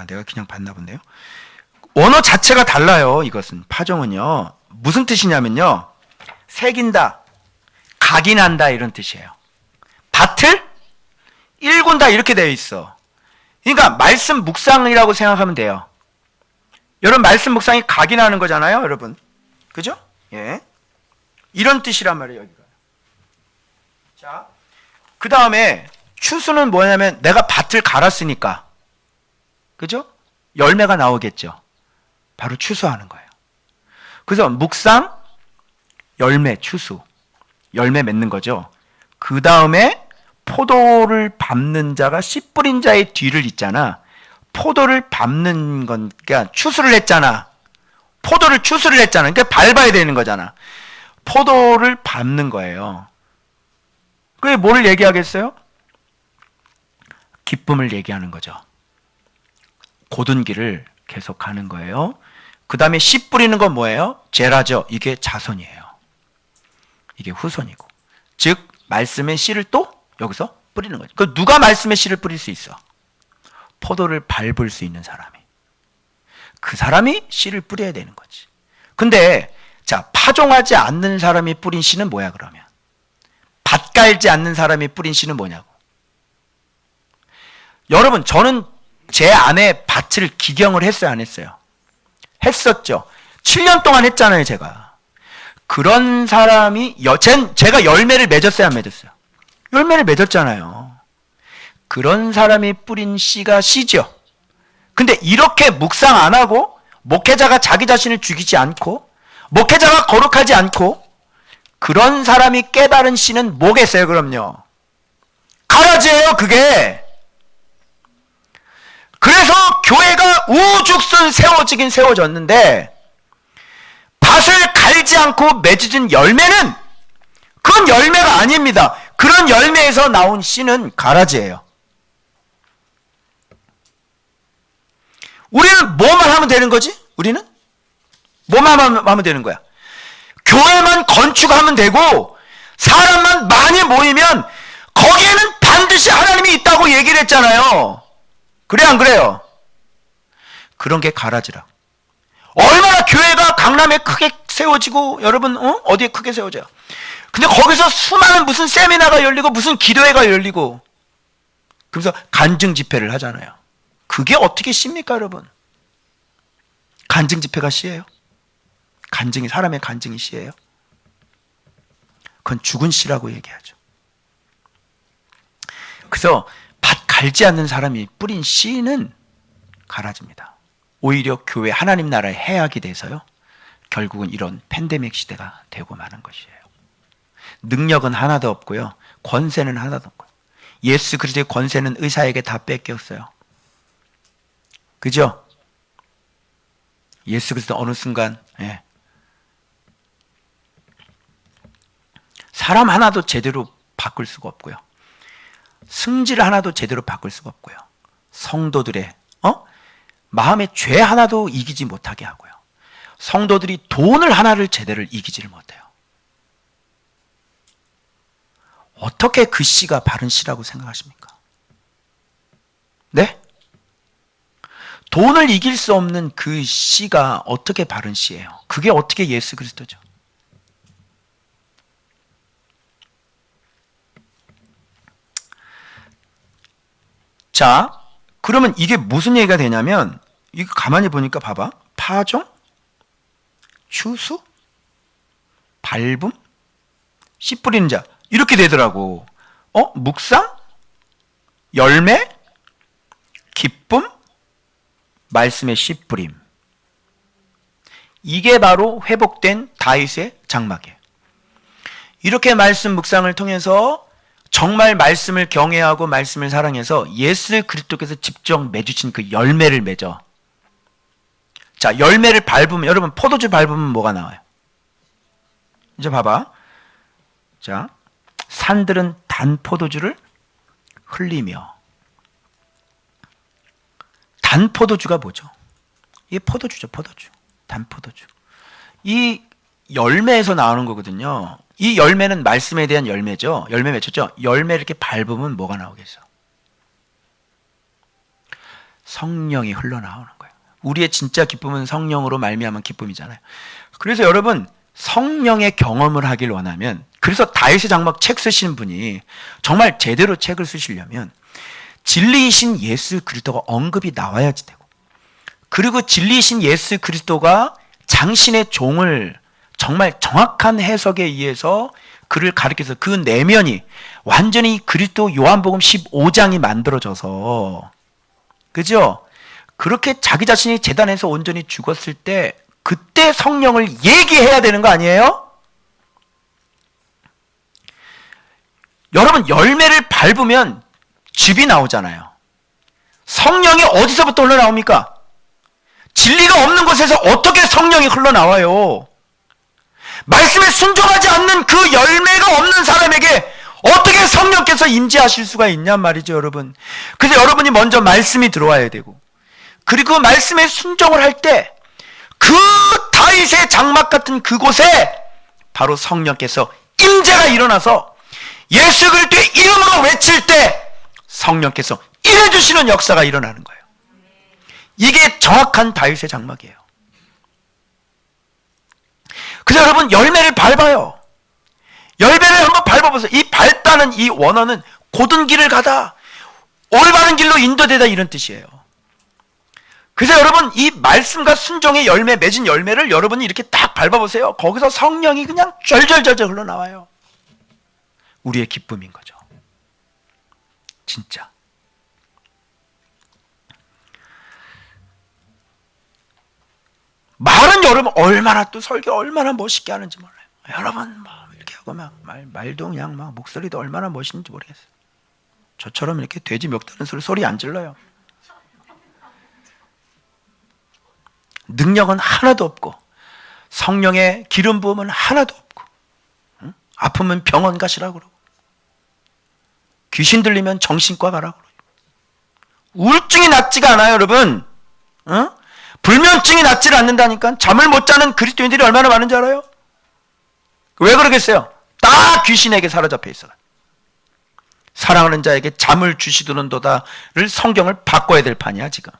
내가 그냥 봤나 본데요. 원어 자체가 달라요. 이것은 파종은요. 무슨 뜻이냐면요. 새긴다, 각인한다 이런 뜻이에요. 밭을 일군다 이렇게 되어 있어. 그러니까 말씀 묵상이라고 생각하면 돼요. 여러분 말씀 묵상이 각인하는 거잖아요, 여러분. 그죠? 예. 이런 뜻이란 말이에요, 여기가. 자, 그 다음에 추수는 뭐냐면 내가 밭을 갈았으니까, 그죠? 열매가 나오겠죠. 바로 추수하는 거예요. 그래서 묵상, 열매, 추수. 열매 맺는 거죠. 그 다음에 포도를 밟는 자가 씨 뿌린 자의 뒤를 잇잖아. 포도를 밟는 건, 그러니까 추수를 했잖아. 포도를 추수를 했잖아. 그러니까 밟아야 되는 거잖아. 포도를 밟는 거예요. 그게 뭐를 얘기하겠어요? 기쁨을 얘기하는 거죠. 고든 길을 계속 가는 거예요. 그 다음에 씨 뿌리는 건 뭐예요? 제라죠. 이게 자손이에요. 이게 후손이고. 즉 말씀의 씨를 또 여기서 뿌리는 거죠. 그 누가 말씀의 씨를 뿌릴 수 있어? 포도를 밟을 수 있는 사람이. 그 사람이 씨를 뿌려야 되는 거지. 근데 자, 파종하지 않는 사람이 뿌린 씨는 뭐야 그러면? 밭 갈지 않는 사람이 뿌린 씨는 뭐냐고. 여러분 저는 제 아내 밭을 기경을 했어요, 안 했어요? 했었죠. 7년 동안 했잖아요, 제가. 그런 사람이 제가 열매를 맺었어요, 안 맺었어요? 열매를 맺었잖아요. 그런 사람이 뿌린 씨가 씨죠. 근데 이렇게 묵상 안 하고 목회자가 자기 자신을 죽이지 않고 목회자가 거룩하지 않고 그런 사람이 깨달은 씨는 뭐겠어요, 그럼요? 가라지예요, 그게. 그래서 교회가 우죽순 세워지긴 세워졌는데 밭을 갈지 않고 맺어진 열매는 그건 열매가 아닙니다. 그런 열매에서 나온 씨는 가라지예요. 우리는 뭐만 하면 되는 거지? 우리는? 뭐만 하면 되는 거야? 교회만 건축하면 되고 사람만 많이 모이면 거기에는 반드시 하나님이 있다고 얘기를 했잖아요. 그래 안 그래요? 그런 게 가라지라. 얼마나 교회가 강남에 크게 세워지고 여러분 어디에 크게 세워져요. 근데 거기서 수많은 무슨 세미나가 열리고 무슨 기도회가 열리고 그래서 간증 집회를 하잖아요. 그게 어떻게 씨입니까, 여러분? 간증 집회가 씨예요? 간증이 사람의 간증이 씨예요? 그건 죽은 씨라고 얘기하죠. 그래서 밭 갈지 않는 사람이 뿌린 씨는 가라집니다. 오히려 교회 하나님 나라의 해악이 돼서요. 결국은 이런 팬데믹 시대가 되고 마는 것이에요. 능력은 하나도 없고요. 권세는 하나도 없고요. 예수 그리스도의 권세는 의사에게 다 뺏겼어요. 그죠? 예수 그리스도 어느 순간 사람 하나도 제대로 바꿀 수가 없고요. 승질 하나도 제대로 바꿀 수가 없고요. 성도들의 마음의 죄 하나도 이기지 못하게 하고요. 성도들이 돈을 하나를 제대로 이기지를 못해요. 어떻게 그 씨가 바른 씨라고 생각하십니까? 네? 돈을 이길 수 없는 그 씨가 어떻게 바른 씨예요? 그게 어떻게 예수 그리스도죠? 자, 그러면 이게 무슨 얘기가 되냐면, 이거 가만히 보니까 봐봐. 파종, 추수, 밟음, 씨 뿌리는 자. 이렇게 되더라고. 묵상, 열매, 기쁨, 말씀의 씨 뿌림. 이게 바로 회복된 다윗의 장막이에요. 이렇게 말씀 묵상을 통해서 정말 말씀을 경외하고 말씀을 사랑해서 예수 그리스도께서 직접 맺으신 그 열매를 맺어. 자, 열매를 밟으면, 여러분 포도주 밟으면 뭐가 나와요? 이제 봐봐. 자, 산들은 단 포도주를 흘리며. 단 포도주가 뭐죠? 이게 포도주죠, 포도주. 단 포도주. 이 열매에서 나오는 거거든요. 이 열매는 말씀에 대한 열매죠. 열매 맺혔죠? 열매 이렇게 밟으면 뭐가 나오겠어? 성령이 흘러나오는 거예요. 우리의 진짜 기쁨은 성령으로 말미암은 기쁨이잖아요. 그래서 여러분, 성령의 경험을 하길 원하면, 그래서 다윗의 장막 책 쓰시는 분이 정말 제대로 책을 쓰시려면 진리이신 예수 그리스도가 언급이 나와야지 되고, 그리고 진리이신 예수 그리스도가 장신의 종을 정말 정확한 해석에 의해서 그를 가르쳐서 그 내면이 완전히 그리스도 요한복음 15장이 만들어져서, 그죠? 그렇게 자기 자신이 제단에서 온전히 죽었을 때 그때 성령을 얘기해야 되는 거 아니에요? 여러분, 열매를 밟으면 즙이 나오잖아요. 성령이 어디서부터 흘러나옵니까? 진리가 없는 곳에서 어떻게 성령이 흘러나와요? 말씀에 순종하지 않는 그 열매가 없는 사람에게 어떻게 성령께서 임재하실 수가 있냔 말이죠, 여러분. 그래서 여러분이 먼저 말씀이 들어와야 되고, 그리고 말씀에 순종을 할 때 그 다윗의 장막 같은 그곳에 바로 성령께서 임재가 일어나서 예수 그리스도의 이름으로 외칠 때 성령께서 일해주시는 역사가 일어나는 거예요. 이게 정확한 다윗의 장막이에요. 그래서 여러분, 열매를 밟아요. 열매를 한번 밟아보세요. 이 밟다는 이 원어는 곧은 길을 가다, 올바른 길로 인도되다, 이런 뜻이에요. 그래서 여러분, 이 말씀과 순종의 열매, 맺은 열매를 여러분이 이렇게 딱 밟아보세요. 거기서 성령이 그냥 절절절절 흘러나와요. 우리의 기쁨인 거죠. 진짜. 말은 여러분 얼마나 또 설교 얼마나 멋있게 하는지 몰라요. 여러분 막 이렇게 하고 막 말도 그냥 막 목소리도 얼마나 멋있는지 모르겠어요. 저처럼 이렇게 돼지 멱다는 소리 안 질러요. 능력은 하나도 없고 성령의 기름 부음은 하나도 없고, 응? 아프면 병원 가시라고 그러고, 귀신 들리면 정신과 가라고 그러고, 우울증이 낫지가 않아요, 여러분. 응? 불면증이 낫지를 않는다니까. 잠을 못 자는 그리스도인들이 얼마나 많은지 알아요? 왜 그러겠어요? 다 귀신에게 사로잡혀 있어요. 사랑하는 자에게 잠을 주시도는도다를 성경을 바꿔야 될 판이야, 지금.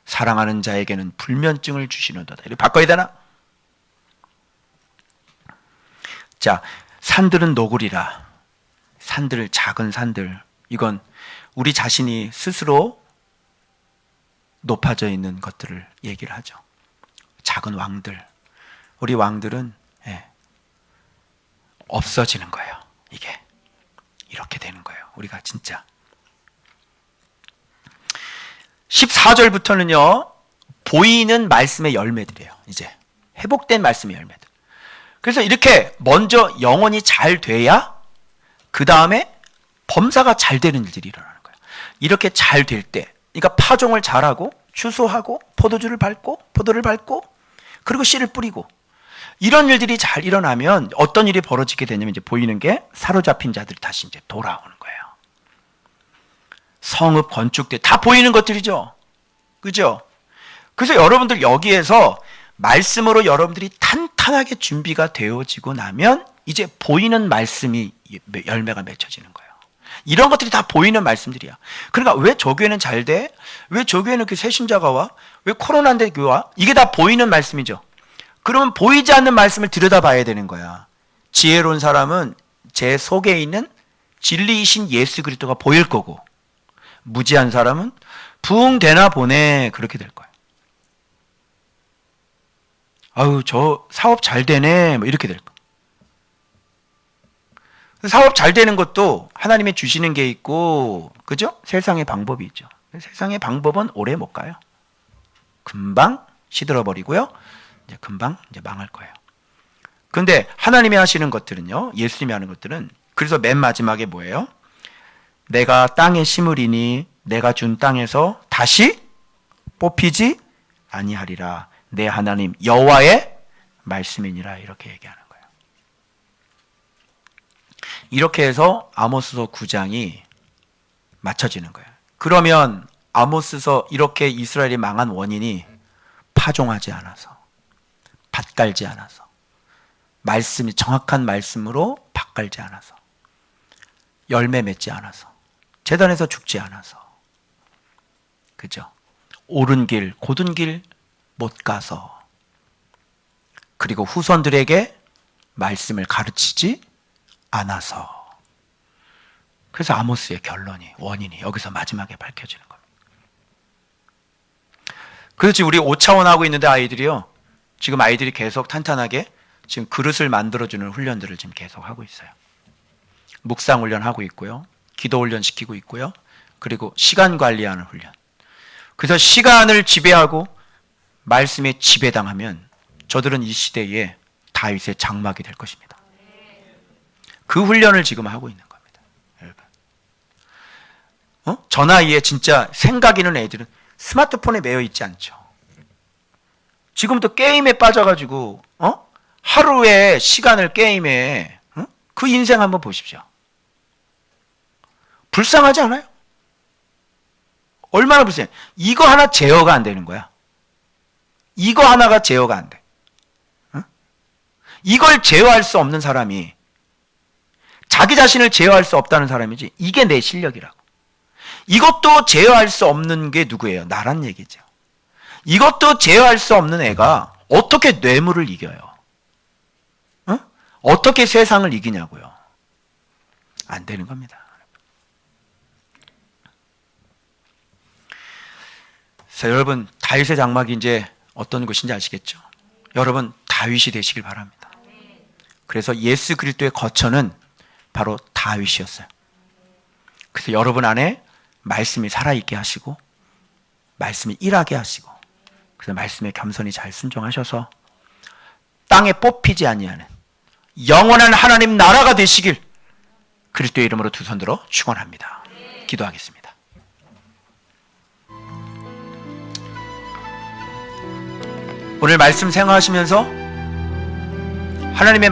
사랑하는 자에게는 불면증을 주시는도다. 이렇게 바꿔야 되나? 자, 산들은 노구리라. 산들, 작은 산들. 이건 우리 자신이 스스로 높아져 있는 것들을 얘기를 하죠. 작은 왕들. 우리 왕들은 없어지는 거예요. 이게. 이렇게 되는 거예요. 우리가 진짜. 14절부터는요, 보이는 말씀의 열매들이에요. 이제 회복된 말씀의 열매들. 그래서 이렇게 먼저 영혼이 잘 돼야 그 다음에 범사가 잘 되는 일들이 일어나는 거예요. 이렇게 잘 될 때, 그러니까 파종을 잘하고 추수하고 포도주를 밟고 포도를 밟고 그리고 씨를 뿌리고, 이런 일들이 잘 일어나면 어떤 일이 벌어지게 되냐면, 이제 보이는 게 사로잡힌 자들이 다시 이제 돌아오는 거예요. 성읍 건축대 다 보이는 것들이죠. 그죠? 그래서 여러분들 여기에서 말씀으로 여러분들이 탄탄하게 준비가 되어지고 나면 이제 보이는 말씀이 열매가 맺혀지는 거예요. 이런 것들이 다 보이는 말씀들이야. 그러니까 왜 저 교회는 잘 돼? 왜 저 교회는 그 새신자가 와? 왜 코로나인데 교회 와? 이게 다 보이는 말씀이죠. 그러면 보이지 않는 말씀을 들여다봐야 되는 거야. 지혜로운 사람은 제 속에 있는 진리이신 예수 그리스도가 보일 거고, 무지한 사람은 부흥 되나 보네 그렇게 될 거야. 아유 저 사업 잘 되네 뭐 이렇게 될 거야. 사업 잘 되는 것도 하나님이 주시는 게 있고, 그죠? 세상의 방법이 있죠. 세상의 방법은 오래 못 가요. 금방 시들어 버리고요. 이제 금방 이제 망할 거예요. 그런데 하나님이 하시는 것들은요, 예수님이 하는 것들은, 그래서 맨 마지막에 뭐예요? 내가 땅에 심으리니 내가 준 땅에서 다시 뽑히지 아니하리라. 내 하나님 여호와의 말씀이니라. 이렇게 얘기하는 거예요. 이렇게 해서 아모스서 9장이 맞춰지는 거예요. 그러면 아모스서 이렇게 이스라엘이 망한 원인이 파종하지 않아서, 밭갈지 않아서, 말씀이 정확한 말씀으로 밭갈지 않아서, 열매 맺지 않아서, 제단에서 죽지 않아서, 그죠? 옳은 길, 곧은 길 못 가서, 그리고 후손들에게 말씀을 가르치지 않아서. 그래서 아모스의 결론이, 원인이 여기서 마지막에 밝혀지는 겁니다. 그래서 우리 5차원 하고 있는데 아이들이요, 지금 아이들이 계속 탄탄하게 지금 그릇을 만들어주는 훈련들을 지금 계속 하고 있어요. 묵상 훈련 하고 있고요, 기도 훈련 시키고 있고요, 그리고 시간 관리하는 훈련. 그래서 시간을 지배하고 말씀에 지배당하면 저들은 이 시대에 다윗의 장막이 될 것입니다. 그 훈련을 지금 하고 있는 겁니다. 여러분, 저 나이에 진짜 생각 있는 애들은 스마트폰에 매여 있지 않죠. 지금부터 게임에 빠져가지고 하루에 시간을 게임에, 그 인생 한번 보십시오. 불쌍하지 않아요? 얼마나 불쌍해. 이거 하나 제어가 안 되는 거야. 이거 하나가 제어가 안 돼. 이걸 제어할 수 없는 사람이, 자기 자신을 제어할 수 없다는 사람이지, 이게 내 실력이라고. 이것도 제어할 수 없는 게 누구예요? 나란 얘기죠. 이것도 제어할 수 없는 애가 어떻게 뇌물을 이겨요? 어떻게 세상을 이기냐고요? 안 되는 겁니다. 자, 여러분, 다윗의 장막이 이제 어떤 것인지 아시겠죠? 여러분, 다윗이 되시길 바랍니다. 그래서 예수 그리스도의 거처는 바로 다윗이었어요. 그래서 여러분 안에 말씀이 살아있게 하시고, 말씀이 일하게 하시고, 그래서 말씀에 겸손히 잘 순종하셔서 땅에 뽑히지 아니하는 영원한 하나님 나라가 되시길 그리스도의 이름으로 두 손 들어 축원합니다. 기도하겠습니다. 오늘 말씀 생각하시면서 하나님의